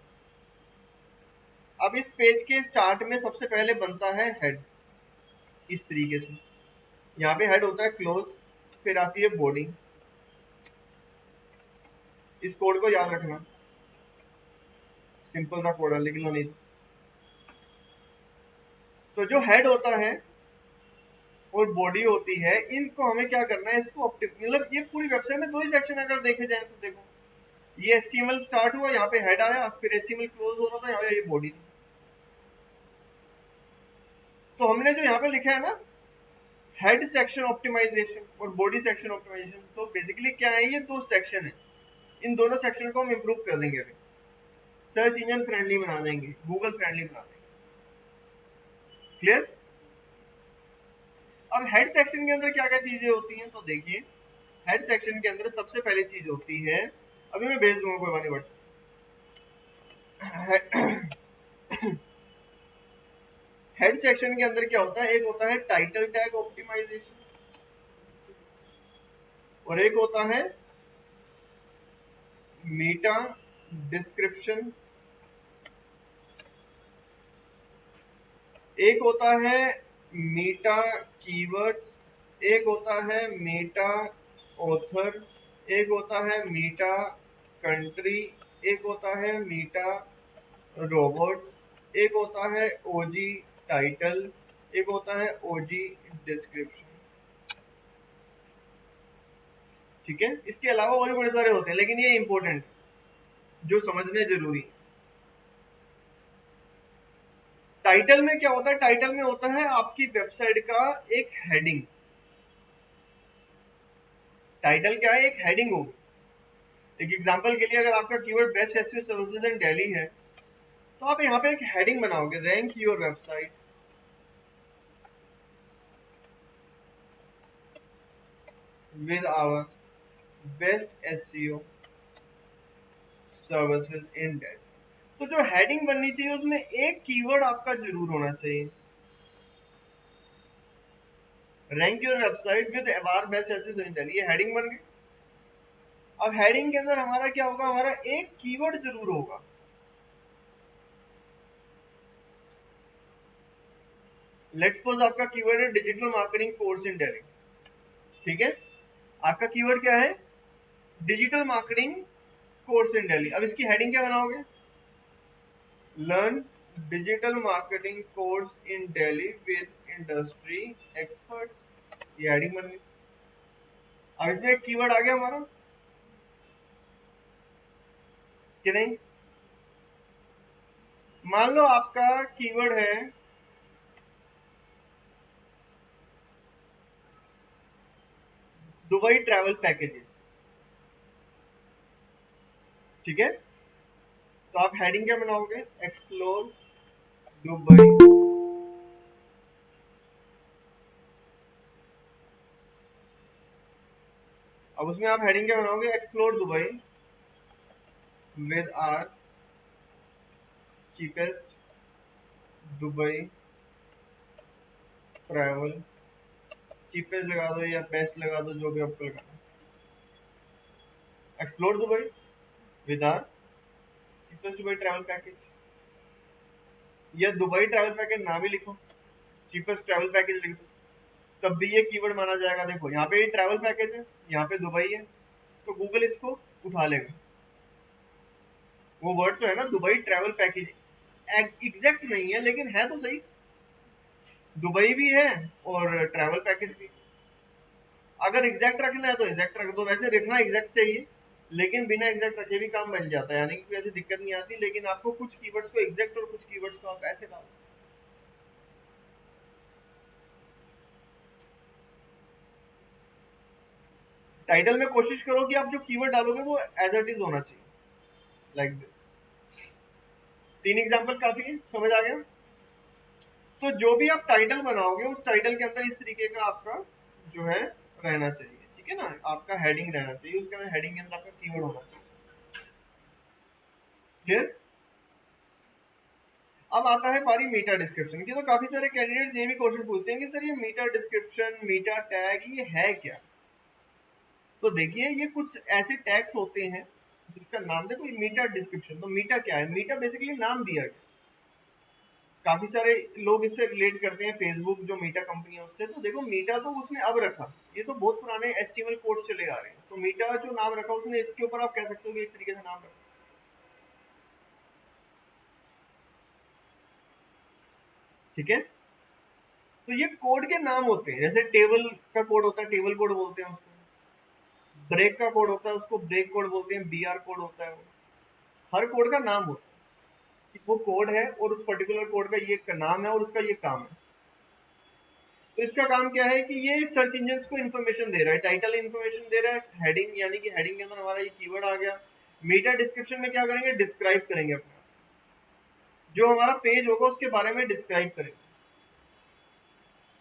अब इस पेज के स्टार्ट में सबसे पहले बनता है हेड, इस तरीके से यहाँ पे हेड होता है क्लोज, फिर आती है बॉडी। इस कोड को याद रखना, सिंपल सा कोड है, लिख लो नहीं तो जो हेड होता है और बॉडी होती है, इनको हमें क्या करना है, इसको मतलब ये पूरी वेबसाइट में 2 ही सेक्शन अगर देखे जाए तो देखो, ये HTML स्टार्ट हुआ, यहाँ पे हेड आया, फिर HTML क्लोज हो रहा था, यहाँ पे ये बॉडी थी। तो हमने जो यहाँ पे लिखा है ना हेड सेक्शन ऑप्टिमाइजेशन और बॉडी सेक्शन ऑप्टिमाइजेशन, तो बेसिकली क्या है, ये 2 सेक्शन है। इन दोनों सेक्शन को हम इम्प्रूव कर देंगे, अभी सर्च इंजन फ्रेंडली बना देंगे, गूगल फ्रेंडली बना देंगे। क्लियर? अब हेड सेक्शन के अंदर क्या क्या चीजें होती हैं, तो देखिए हेड सेक्शन के अंदर सबसे पहली चीज होती है, अभी मैं भेज दूंगा कोई बात नहीं, हेड सेक्शन के अंदर क्या होता है, एक होता है टाइटल टैग ऑप्टिमाइजेशन और एक होता है मेटा डिस्क्रिप्शन, एक होता है मेटा कीवर्ड्स, एक होता है मेटा ऑथर, एक होता है मेटा कंट्री, एक होता है मेटा रोबोट्स, एक होता है ओजी टाइटल, एक होता है ओजी डिस्क्रिप्शन। ठीक है, इसके अलावा और भी बड़े सारे होते हैं, लेकिन ये इंपॉर्टेंट जो समझने जरूरी। टाइटल में क्या होता है, टाइटल में होता है आपकी वेबसाइट का एक हेडिंग। टाइटल क्या है, एक हेडिंग होगी। एक एग्जांपल के लिए, अगर आपका keyword best SEO services in Delhi है, तो आप यहाँ पे एक हेडिंग बनाओगे, rank your website with our best SEO services in Delhi. तो जो हेडिंग बननी चाहिए उसमें एक कीवर्ड आपका जरूर होना चाहिए, rank your website with our best SEO in Delhi, ये हेडिंग बन गई। अब हेडिंग के अंदर हमारा क्या होगा, हमारा एक कीवर्ड जरूर होगा। लेट्स सपोज आपका कीवर्ड है digital marketing course in Delhi, ठीक है, आपका कीवर्ड क्या है, digital marketing course in Delhi. अब इसकी हेडिंग क्या बनाओगे, learn digital marketing course in Delhi with industry experts, ये हेडिंग बन गई। अब इसमें एक कीवर्ड आ गया हमारा कि नहीं। मान लो आपका कीवर्ड है दुबई ट्रैवल पैकेजेस, ठीक है, तो आप हेडिंग क्या बनाओगे, एक्सप्लोर दुबई अब उसमें आप हेडिंग क्या बनाओगे, explore Dubai with our cheapest Dubai travel, cheapest लगा दो या बेस्ट लगा दो, जो भी आपको लगाना। Explore Dubai with our cheapest Dubai travel package, या दुबई ट्रैवल पैकेज ना भी लिखो, चीपेस्ट ट्रैवल पैकेज लिख दो, तब भी ये कीवर्ड माना जाएगा। देखो यहाँ पे ये ट्रैवल पैकेज है, यहाँ पे दुबई है, तो गूगल इसको उठा लेगा। वो वर्ड तो है ना दुबई ट्रैवल पैकेज, एग्जैक्ट नहीं है लेकिन है तो सही, दुबई भी है और ट्रैवल पैकेज भी। अगर एग्जैक्ट रखना है तो एग्जैक्ट रख दो, वैसे रखना एग्जैक्ट चाहिए, लेकिन बिना एग्जैक्ट रखे भी काम बन जाता है, यानी कि कोई ऐसी दिक्कत नहीं आती, लेकिन आपको कुछ कीवर्ड्स को एग्जैक्ट और कुछ कीवर्ड्स को आप ऐसे डालो। टाइटल में कोशिश करो कि आप जो कीवर्ड डालोगे वो एज इट इज होना चाहिए, लाइक दिस। 3 एग्जांपल काफी है, समझ आ गया। तो जो भी आप टाइटल बनाओगे उस टाइटल के अंदर इस तरीके का आपका जो है रहना चाहिए। ठीक है ना, आपका हेडिंग रहना चाहिए, उसके अंदर हेडिंग के अंदर आपका कीवर्ड होना चाहिए। क्लियर? अब आता है पारी मीटा डिस्क्रिप्शन की। तो काफी सारे कैंडिडेट्स ये भी क्वेश्चन पूछते हैं कि सर ये मीटा डिस्क्रिप्शन, मीटा टैग, ये है क्या? तो देखिए ये कुछ ऐसे टैग्स होते हैं जिसका नाम देखो, मीटा डिस्क्रिप्शन। तो मीटा क्या है? मीटा बेसिकली नाम दिया गया। काफी सारे लोग इससे रिलेट करते हैं, फेसबुक जो मीटा कंपनी है उससे। तो देखो मीटा तो उसने अब रखा, ये तो बहुत पुराने HTML कोड्स चले आ रहे हैं। तो मीटा जो नाम रखा उसने, इसके ऊपर आप कह सकते हो कि एक तरीके से नाम रखा। ठीक है, तो ये कोड के नाम होते हैं। जैसे टेबल का कोड होता है, टेबल कोड बोलते हैं उसको। ब्रेक का कोड होता है, उसको ब्रेक कोड बोलते हैं। BR कोड होता है वो। हर कोड का नाम होता है कि वो कोड है और उस पर्टिकुलर कोड का ये नाम है और उसका ये काम है। तो इसका काम क्या है कि ये सर्च इंजन को इन्फॉर्मेशन दे रहा है, टाइटल इन्फॉर्मेशन दे रहा है, हेडिंग, यानी कि हेडिंग के अंदर हमारा ये कीवर्ड आ गया। मीटा डिस्क्रिप्शन में क्या करेंगे? डिस्क्राइब करेंगे अपना, जो हमारा पेज होगा उसके बारे में डिस्क्राइब करेंगे।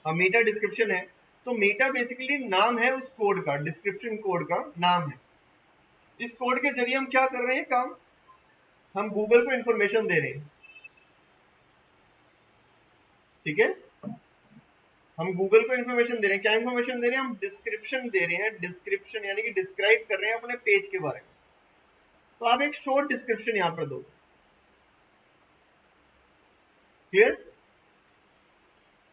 अब मीटा डिस्क्रिप्शन है तो मीटा बेसिकली नाम है उस कोड का, डिस्क्रिप्शन कोड का नाम है। इस कोड के जरिए हम क्या कर रहे हैं काम? हम गूगल को इन्फॉर्मेशन दे रहे हैं। ठीक है, हम गूगल को इन्फॉर्मेशन दे रहे हैं। क्या इन्फॉर्मेशन दे रहे हैं? हम डिस्क्रिप्शन दे रहे हैं। डिस्क्रिप्शन यानी कि डिस्क्राइब कर रहे हैं अपने पेज के बारे में। तो आप एक शॉर्ट डिस्क्रिप्शन यहां पर दो। क्लियर?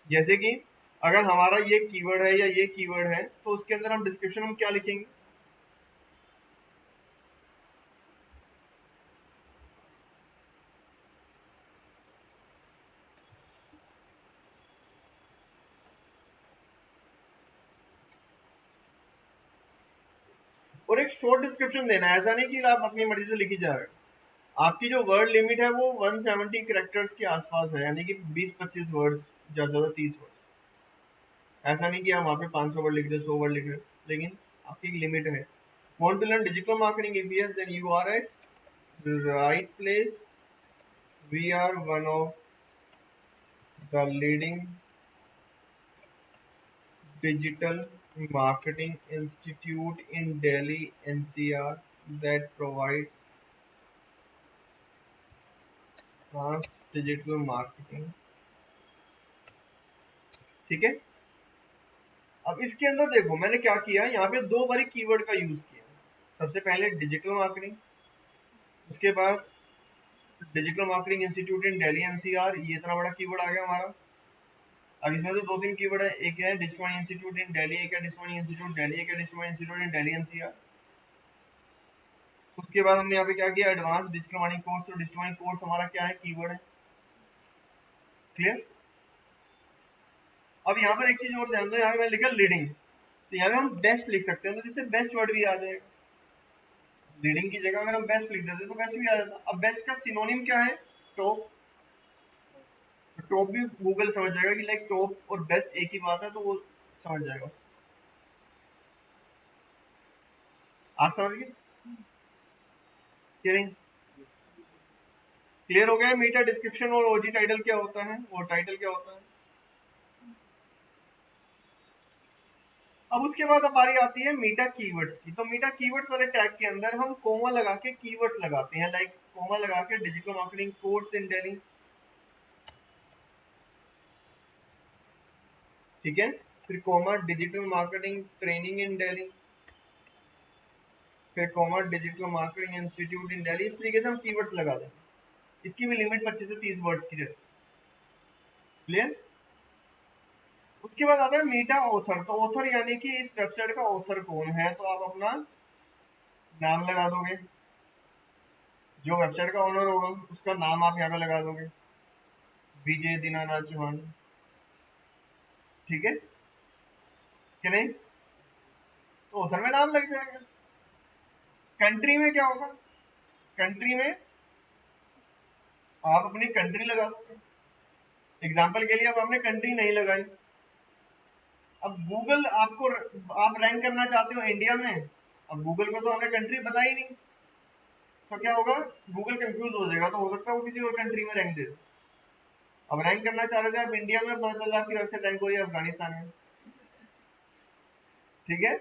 जैसे कि अगर हमारा ये कीवर्ड है या ये कीवर्ड है तो उसके अंदर हम डिस्क्रिप्शन में क्या लिखेंगे? और एक शॉर्ट डिस्क्रिप्शन देना है, ऐसा नहीं कि आप अपनी मर्जी से लिखी जा रहे हो। आपकी जो वर्ड लिमिट है वो 170 कैरेक्टर्स के आसपास है, यानी कि 20-25 वर्ड्स, ज्यादा 30 वर्ड। ऐसा नहीं कि हम वहाँ पे 500 वर्ड लिख रहे, 100 वर्ड लिख रहे, लेकिन आपकी एक लिमिट है। Want to learn digital marketing? If yes, then you are at the right place. We are one of the leading digital marketing institute in Delhi NCR that provides advanced digital marketing. ठीक है, अब इसके अंदर देखो मैंने क्या किया, यहाँ पे दो बारी कीवर्ड का यूज किया। सबसे पहले डिजिटल मार्केटिंग, उसके बाद digital marketing institute in Delhi NCR, ये इतना बड़ा कीवर्ड आ गया हमारा। अब इसमें तो 2-3 कीवर्ड है, एक है डिजिटल इंस्टीट्यूट इन दिल्ली, एक है डिजिटल इंस्टीट्यूट दिल्ली, एक है digital institute in Delhi NCR। उसके बाद हमने यहाँ पे क्या किया? Advance digital marketing course. और डिजिटल मार्केटिंग कोर्स हमारा क्या है? कीवर्ड है। क्लियर? अब यहाँ पर एक चीज और ध्यान दो, यहाँ पे मैंने लिखा लीडिंग, तो यहाँ पे हम बेस्ट लिख सकते हैं, तो जिससे बेस्ट वर्ड भी आ जाएगा। लीडिंग की जगह अगर हम बेस्ट लिख देते तो बेस्ट भी आ जाता। अब बेस्ट का सिनोनिम क्या है? टॉप। टॉप भी गूगल समझ जाएगा कि लाइक टॉप और बेस्ट एक ही बात है, तो वो समझ जाएगा। आप समझ गए कि नहीं? क्लियर हो गया? मीटा डिस्क्रिप्शन और ओजी टाइटल क्या होता है, और टाइटल क्या होता है। अब उसके बाद हमारी आती है मीटा कीवर्ड्स की। तो मीटा कीवर्ड्स वाले टैग के अंदर हम कोमा लगा के कीवर्ड्स लगाते हैं, लाइक कोमा लगा के digital marketing course in Delhi. ठीक है, फिर comma digital marketing training in Delhi, फिर comma digital marketing institute in Delhi. इस तरीके से हम कीवर्ड्स लगा दें। इसकी भी लिमिट 25 से 30 वर्ड्स की रहती है। क्लियर? उसके बाद आता है मीटा ऑथर। तो ऑथर यानी कि इस वेबसाइट का ऑथर कौन है, तो आप अपना नाम लगा दोगे। जो वेबसाइट का ओनर होगा उसका नाम आप यहाँ पे लगा दोगे, विजय दीनानाथ चौहान। ठीक है कि नहीं? तो ऑथर में नाम लग जाएगा। कंट्री में क्या होगा? कंट्री में आप अपनी कंट्री लगा दोगे। एग्जाम्पल के लिए अब आपने कंट्री नहीं लगाई, अब गूगल आपको, आप रैंक करना चाहते हो इंडिया में, अब गूगल को तो हमने कंट्री बताई नहीं, तो क्या होगा? गूगल कंफ्यूज हो जाएगा, तो हो सकता है वो किसी और कंट्री में रैंक दे। अब रैंक करना चाह रहे थे आप इंडिया में, पता चला आपकी वेबसाइट रैंक हो रही है अफगानिस्तान में। ठीक है,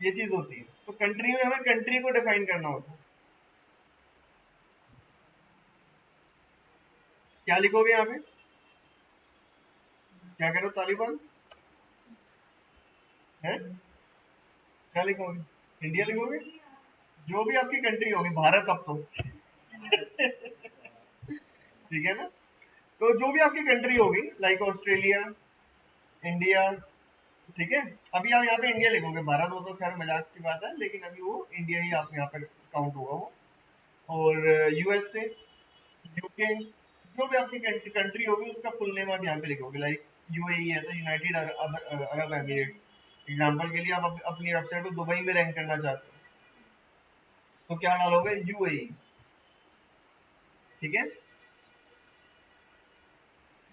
ये चीज होती है। तो कंट्री में हमें कंट्री को डिफाइन करना होता है। क्या लिखोगे यहाँ पे? क्या करो तालिबान है? क्या लिखोगे? इंडिया लिखोगे? जो भी आपकी कंट्री होगी, भारत अब तो ठीक है ना? तो जो भी आपकी कंट्री होगी, लाइक ऑस्ट्रेलिया, इंडिया, ठीक है। अभी आप यहाँ पे इंडिया लिखोगे, भारत वो तो खैर मजाक की बात है, लेकिन अभी वो इंडिया ही आप यहाँ पर काउंट होगा वो। और यूएसए, यूके, जो भी आपकी कंट्री होगी उसका फुल नेम आप यहाँ पे लिखोगे। लाइक यूएई है तो यूनाइटेड अरब एमिरेट्स। एग्जाम्पल के लिए आप अपनी वेबसाइट को दुबई में रैंक करना चाहते हो तो क्या डालोगे? यूएई। ठीक है,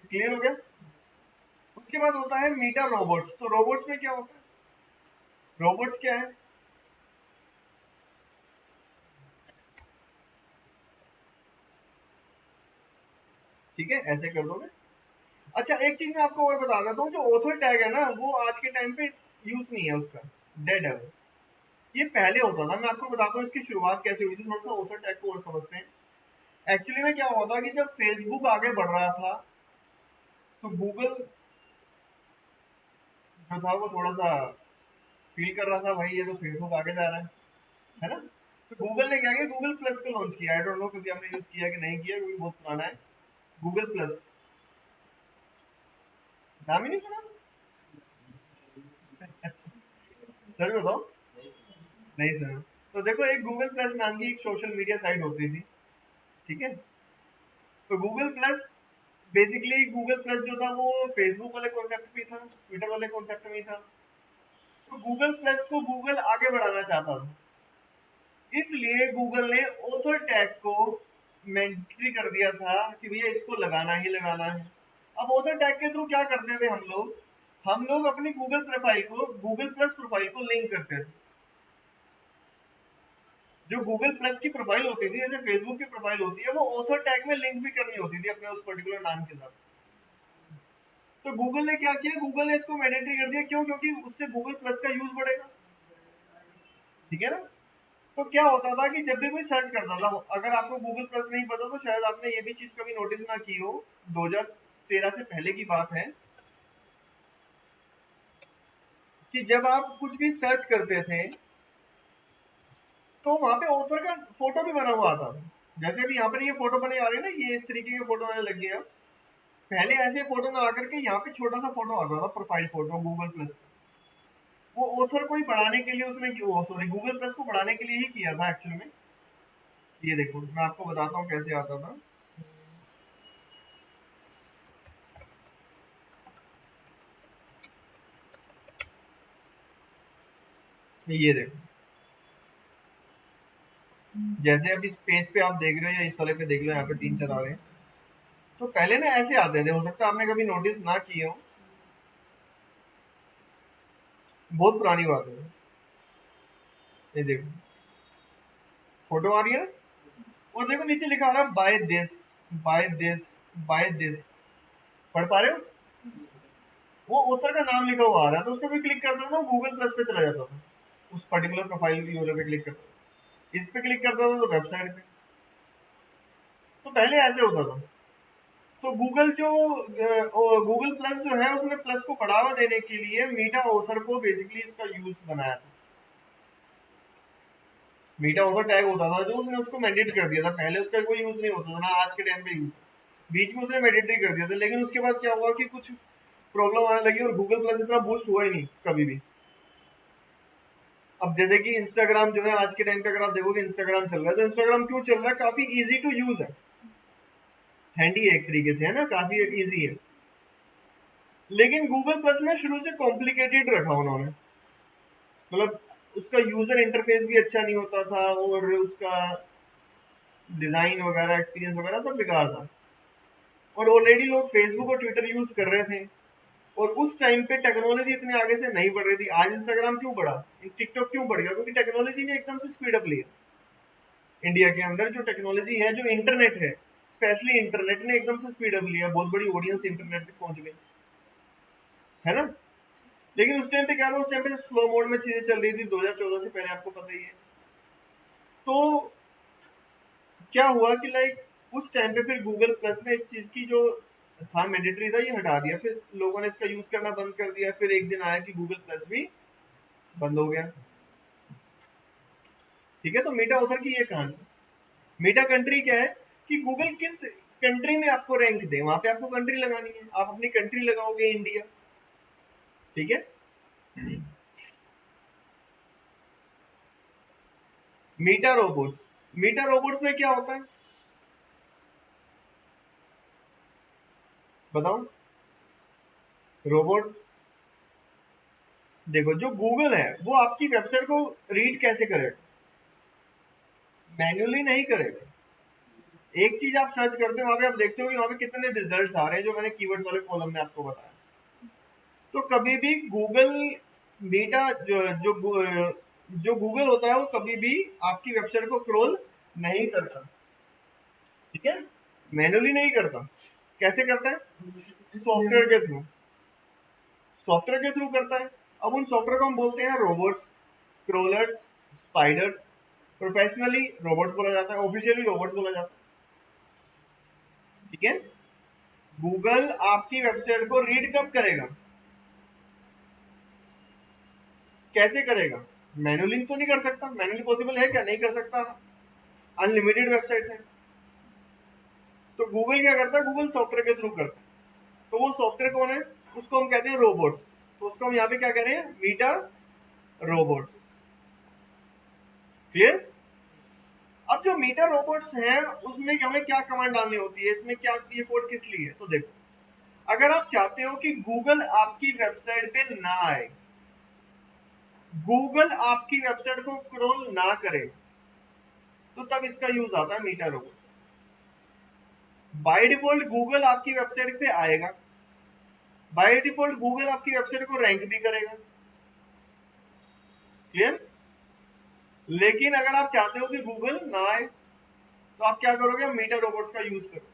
क्लियर हो गया? उसके बाद होता है मीटा रोबोट्स। तो रोबोट्स में क्या होता है? रोबोट्स क्या है? ठीक है, ऐसे कर दोगे। अच्छा, एक चीज मैं आपको और बता देता हूँ, जो ऑथर टैग है ना वो आज के टाइम पे यूज नहीं है, उसका डेड है वो। ये पहले होता था। मैं आपको बताता हूँ इसकी शुरुआत कैसे हुई थी, थोड़ा सा ऑथर टैग को और समझते हैं। एक्चुअली में क्या हुआ था कि जब फेसबुक आगे बढ़ रहा था तो गूगल जो था वो थोड़ा सा फील कर रहा था, भाई ये तो फेसबुक आगे जा रहा है ना? तो गूगल ने क्या किया, गूगल प्लस को लॉन्च किया। आई डोंट नो क्योंकि हमने यूज किया कि नहीं किया, क्योंकि बहुत पुराना है। गूगल प्लस, नाम ही नहीं सुना? सच बताओ, नहीं सुना? तो देखो, एक गूगल प्लस नाम की एक सोशल मीडिया साइट होती थी, ठीक है। तो Google plus basically, Google plus जो था वो फेसबुक वाले कॉन्सेप्ट में था, ट्विटर वाले कॉन्सेप्ट में था। तो गूगल प्लस को गूगल आगे बढ़ाना चाहता था, इसलिए गूगल ने ऑथर टैग को मैंडेटरी कर दिया था कि भैया इसको लगाना ही लगाना है। अब ऑथर टैग के थ्रू क्या करते थे हम लोग अपनी गूगल प्रोफाइल को, गूगल प्लस प्रोफाइल को लिंक करते थे। जो गूगल प्लस की प्रोफाइल होती थी, जैसे फेसबुक की प्रोफाइल होती है, वो ऑथर टैग में लिंक भी करनी होती थी अपने उस पर्टिकुलर नाम के साथ। तो गूगल ने क्या किया, गूगल ने इसको मैंडेटरी कर दिया। क्यों? क्योंकि उससे गूगल प्लस का यूज बढ़ेगा, ठीक है ना? तो क्या होता था कि जब भी कोई सर्च करता था, अगर आपको गूगल प्लस नहीं पता तो शायद आपने ये भी चीज कभी नोटिस ना की हो, 2013 से पहले की बात है, कि जब आप कुछ भी सर्च करते थे तो वहां पे ऑथर का फोटो भी बना हुआ आता था। जैसे भी यहाँ पर ये फोटो बने आ रहे हैं ना, ये इस तरीके के फोटो आने लग गए। पहले ऐसे फोटो ना आकर के यहाँ पे छोटा सा फोटो आता था, प्रोफाइल फोटो गूगल प्लस का। वो ऑथर को ही बढ़ाने के लिए उसने, सॉरी, गूगल प्लस को बढ़ाने के लिए ही किया था एक्चुअल में। ये देखो, मैं आपको बताता हूँ कैसे आता था। ये देखो, जैसे अब इस पेज पे आप देख रहे हो या इस वाले पे देख लो, यहाँ पे 3 4 आ रहे हैं। तो पहले ना ऐसे आते थे, हो सकता है आपने कभी नोटिस ना किए हो, बहुत पुरानी बात है। ये देखो, फोटो आ रही है ना, और देखो नीचे लिखा आ रहा है by this, by this, by this. पढ़ पा रहे हो? वो ऑथर का नाम लिखा हुआ आ रहा है, तो उस पर भी क्लिक करता था, गूगल प्लस पे चला जाता था, उस पर्टिकुलर प्रोफाइल यूआरएल पे क्लिक करता था। इस पे क्लिक करता था तो वेबसाइट पे। तो पहले ऐसे होता था। तो गूगल जो गूगल प्लस जो है, उसने प्लस को बढ़ावा देने के लिए मीटा ऑथर को बेसिकली इसका यूज बनाया था। मीटा ऑथर टैग होता था जो, उसने उसको मैंडेट कर दिया था। पहले उसका कोई यूज नहीं होता था ना, आज के टाइम पे यूज, बीच में उसने मैंडेटरी कर दिया था। लेकिन उसके बाद क्या हुआ कि कुछ प्रॉब्लम आने लगी और गूगल प्लस इतना बूस्ट हुआ ही नहीं कभी भी। अब जैसे कि इंस्टाग्राम जो है, आज के टाइम पे अगर आप देखोगे इंस्टाग्राम चल रहा है, तो इंस्टाग्राम क्यों चल रहा है? काफी इजी टू यूज है, हैंडी है एक तरीके से, है ना, काफी इजी है। लेकिन गूगल प्लस में शुरू से कॉम्प्लिकेटेड रखा उन्होंने, मतलब उसका यूजर इंटरफेस भी अच्छा नहीं होता था, और उसका डिजाइन वगैरह, एक्सपीरियंस वगैरह सब बेकार था। और ऑलरेडी लोग फेसबुक और ट्विटर यूज कर रहे थे, और उस टाइम पे टेक्नोलॉजी इतने आगे से नहीं बढ़ रही थी। आज इंस्टाग्राम क्यों बढ़ा, टिकटॉक क्यों बढ़ गया? क्योंकि टेक्नोलॉजी ने एकदम से स्पीड अप लिया। इंडिया के अंदर जो टेक्नोलॉजी है, जो इंटरनेट है, स्पेशली इंटरनेट ने एकदम से स्पीड अप लिया, बहुत बड़ी ऑडियंस इंटरनेट तक पहुंच गई, है ना? लेकिन उस टाइम पे क्या था, उस टाइम पे स्लो मोड में चीजें चल रही थी 2014 से पहले, आपको पता ही है। तो क्या हुआ कि लाइक उस टाइम पे फिर गूगल प्लस ने इस चीज की जो था मैंडेटरी था, ये हटा दिया, फिर लोगों ने इसका यूज करना बंद कर दिया। फिर एक दिन आया कि गूगल प्लस भी बंद हो गया। ठीक है, तो मीटा ऑथर की ये कहानी। मीटा कंट्री क्या है कि गूगल किस कंट्री में आपको रैंक दे, वहां पे आपको कंट्री लगानी है। आप अपनी कंट्री लगाओगे इंडिया, ठीक है। मीटा रोबोट्स, मीटा रोबोट्स में क्या होता है बताओ। रोबोट्स, देखो जो गूगल है वो आपकी वेबसाइट को रीड कैसे करेगा, मैन्युअली नहीं करेगा। एक चीज आप सर्च करते हो, वहां पे आप देखते हो कि वहां पे कितने रिजल्ट्स आ रहे हैं, जो मैंने कीवर्ड्स वाले कॉलम में आपको बताया। तो कभी भी गूगल मीटा जो गूगल होता है वो कभी भी आपकी वेबसाइट को क्रोल नहीं करता, ठीक है, मैन्युअली नहीं करता। कैसे करता है, सॉफ्टवेयर के थ्रू, सॉफ्टवेयर के थ्रू करता है। अब उन सॉफ्टवेयर को हम बोलते हैं रोबोट्स, क्रोलर्स, स्पाइडर्स। प्रोफेशनली रोबोट्स बोला जाता है, ऑफिशियली रोबोट्स बोला जाता है, ठीक है। गूगल आपकी वेबसाइट को रीड कब करेगा, कैसे करेगा, मैन्युअली तो नहीं कर सकता। मैन्युअली पॉसिबल है क्या, नहीं कर सकता, अनलिमिटेड वेबसाइट्स हैं। तो गूगल क्या करता है, गूगल सॉफ्टवेयर के थ्रू करता है। तो वो सॉफ्टवेयर कौन है, उसको हम कहते हैं रोबोट्स। तो उसको हम यहाँ पे क्या कह रहे हैं, मीटा रोबोट्स। क्लियर। अब जो मीटा रोबोट्स हैं उसमें हमें क्या कमांड डालनी होती है, इसमें क्या, ये कोड किस लिए है। तो देखो, अगर आप चाहते हो कि गूगल आपकी वेबसाइट पे ना आए, गूगल आपकी वेबसाइट को क्रोल ना करे, तो तब इसका यूज आता है मीटा रोबोट। बाय डिफॉल्ट गूगल आपकी वेबसाइट पे आएगा, बाय डिफॉल्ट गूगल आपकी वेबसाइट को रैंक भी करेगा। क्लियर। लेकिन अगर आप चाहते हो कि गूगल ना आए, तो आप क्या करोगे, मीटा रोबोट्स का यूज करो।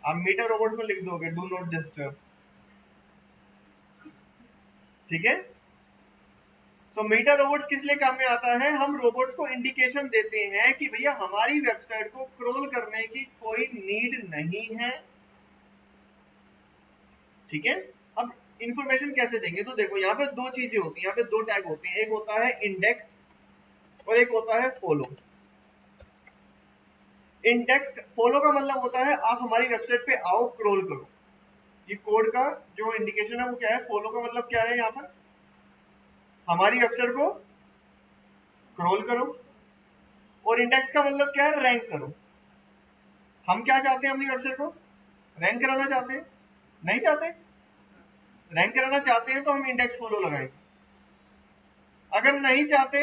आप मीटा रोबोट्स में लिख दोगे डू नॉट डिस्टर्ब, ठीक है। सो मीटा रोबोट्स किस लिए काम में आता है, हम रोबोट्स को इंडिकेशन देते हैं कि भैया हमारी वेबसाइट को क्रोल करने की कोई नीड नहीं है, ठीक है। अब इंफॉर्मेशन कैसे देंगे, तो देखो यहाँ पे दो चीजें होती हैं, यहाँ पे दो टैग होते हैं, एक होता है इंडेक्स और एक होता है फॉलो। इंडेक्स, फॉलो का मतलब होता है आप हमारी वेबसाइट पे आओ, क्रोल करो। ये कोड का जो इंडिकेशन है वो क्या है, फॉलो का मतलब क्या है, यहाँ पर हमारी वेबसाइट को क्रोल करो। और इंडेक्स का मतलब क्या है, रैंक करो। हम क्या चाहते हैं, अपनी वेबसाइट को रैंक कराना चाहते हैं, नहीं चाहते। रैंक कराना चाहते हैं तो हम इंडेक्स फॉलो लगाएंगे। अगर नहीं चाहते,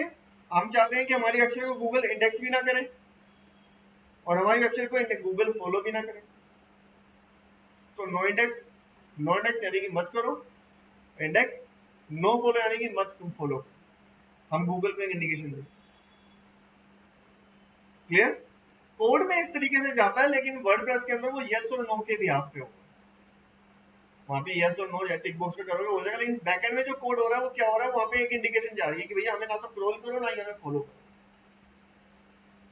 हम चाहते हैं कि हमारी वेबसाइट को गूगल इंडेक्स भी ना करे और हमारी वेबसाइट को गूगल फॉलो भी ना करे, तो नो इंडेक्स। नो इंडेक्स यानी कि मत करो इंडेक्स, नो फॉलो यानी कि मत तुम फॉलो। हम गूगल पे इंडिकेशन दें। क्लियर। कोड में इस तरीके से जाता है, लेकिन वर्डप्रेस के अंदर वो यस और नो के भी आप पे होगा। वहां पे यस और नो या टिक बॉक्स पे करोगे हो जाएगा, लेकिन बैकएंड में जो कोड हो रहा है वो क्या हो रहा है, वहां पे एक इंडिकेशन जा रही है कि भैया हमें ना तो स्क्रॉल करो ना ही हमें फॉलो करो,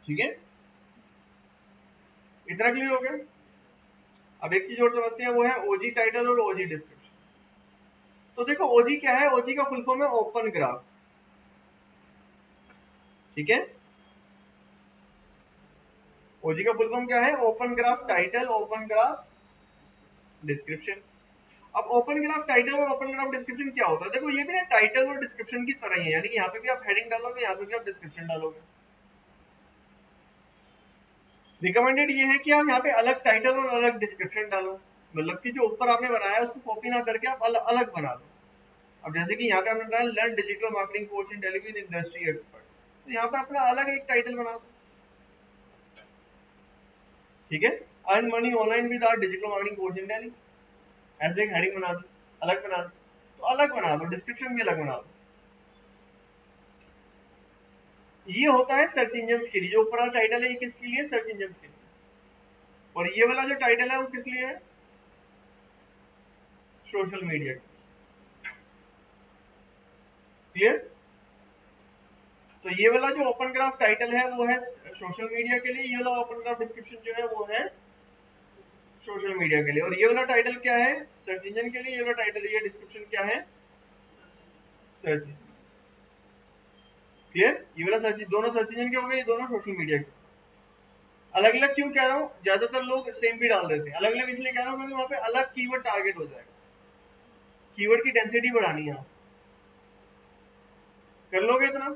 ठीक है। इतना क्लियर हो गया। अब एक चीज और समझते हैं, वो है ओजी टाइटल और ओजी डिस्क्रिप्शन। तो देखो ओजी क्या है, ओजी का फुल फॉर्म है ओपन ग्राफ, ठीक है। ओजी का फुल फॉर्म क्या है, open graph title, open graph description. अब ओपन ग्राफ टाइटल और ओपन ग्राफ डिस्क्रिप्शन क्या होता है, देखो ये भी ना टाइटल और डिस्क्रिप्शन की तरह ही है, यानी कि यहाँ पे भी आप हेडिंग डालोगे, यहाँ पे भी आप डिस्क्रिप्शन डालोगे। रिकमेंडेड ये है कि आप यहाँ पे अलग टाइटल और अलग डिस्क्रिप्शन डालो, मतलब कि जो ऊपर आपने बनाया है उसको कॉपी ना करके आप अलग बना दो। अब जैसे कि यहाँ पे आपने बनाया learn digital marketing course in Delhi with industry expert, तो यहाँ पर अपना अलग एक टाइटल बना दो, ठीक है। Earn money online with our digital marketing course in Delhi, ऐसे एक हेडिंग बना दो, अलग बना दो। तो अलग बना दो, डिस्क्रिप्शन भी अलग बना दो। ये होता है सर्च इंजन के लिए, जो ऊपर वाला टाइटल है ये किसके लिए, सर्च इंजन के लिए। और ये वाला जो टाइटल है वो किस लिए है, सोशल मीडिया के। क्लियर? तो ये वाला जो ओपन ग्राफ टाइटल है वो है सोशल मीडिया के लिए, ये वाला ओपन ग्राफ डिस्क्रिप्शन जो है वो है सोशल मीडिया के लिए, और ये वाला टाइटल क्या है सर्च इंजन के लिए, ये वाला टाइटल ये डिस्क्रिप्शन क्या है सर्च। क्लियर? ये वाला सर्च, दोनों सर्च इंजन के हो गए, ये दोनों सोशल मीडिया के। अलग अलग क्यों कह रहा हूँ, ज्यादातर लोग सेम भी डाल देते हैं, अलग अलग इसलिए कह रहा हूँ क्योंकि वहां पे अलग कीवर्ड टारगेट हो जाएगा, कीवर्ड की डेंसिटी बढ़ानी है। कर लोगे इतना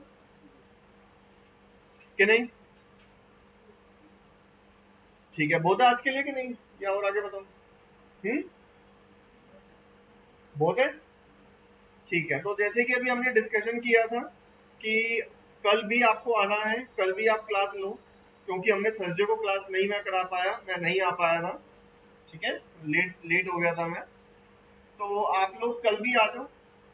कि नहीं? ठीक है, बहुत है आज के लिए कि नहीं, या और आगे बताओ? बहुत है। ठीक है, तो जैसे कि अभी हमने डिस्कशन किया था कि कल भी आपको आना है, कल भी आप क्लास लो, क्योंकि हमने थर्सडे को क्लास नहीं मैं करा पाया, मैं नहीं आ पाया था, ठीक है, लेट हो गया था मैं। तो आप लोग कल भी आ जाओ,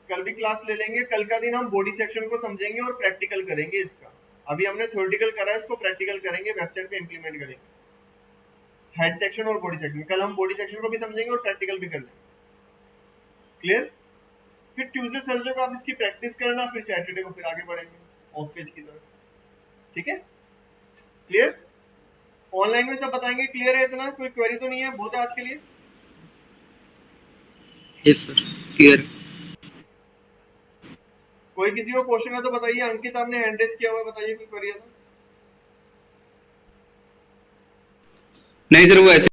कल भी क्लास ले लेंगे। कल का दिन हम बॉडी सेक्शन को समझेंगे और प्रैक्टिकल करेंगे इसका। अभी हमने थ्योरेटिकल करा है, इसको प्रैक्टिकल करेंगे, वेबसाइट पे इंप्लीमेंट करेंगे। हेड सेक्शन और बॉडी सेक्शन, कल हम बॉडी सेक्शन को भी समझेंगे और प्रैक्टिकल भी कर लेंगे। क्लियर? फिर ट्यूसडे थर्सडे को आप इसकी प्रैक्टिस करना, फिर सैटरडे को फिर आगे बढ़ेंगे ऑफ पेज की तरफ। ठीक है? क्लियर? ऑनलाइन में सब बताएंगे। क्लियर है इतना? कोई क्वेरी तो नहीं है? बहुत है आज के लिए। Yes, sir. Clear. कोई किसी को क्वेश्चन है तो बताइए। अंकित आपने हैंड रेज किया हुआ है, बताइए कोई क्वेरी है तो। नहीं सर, वो ऐसे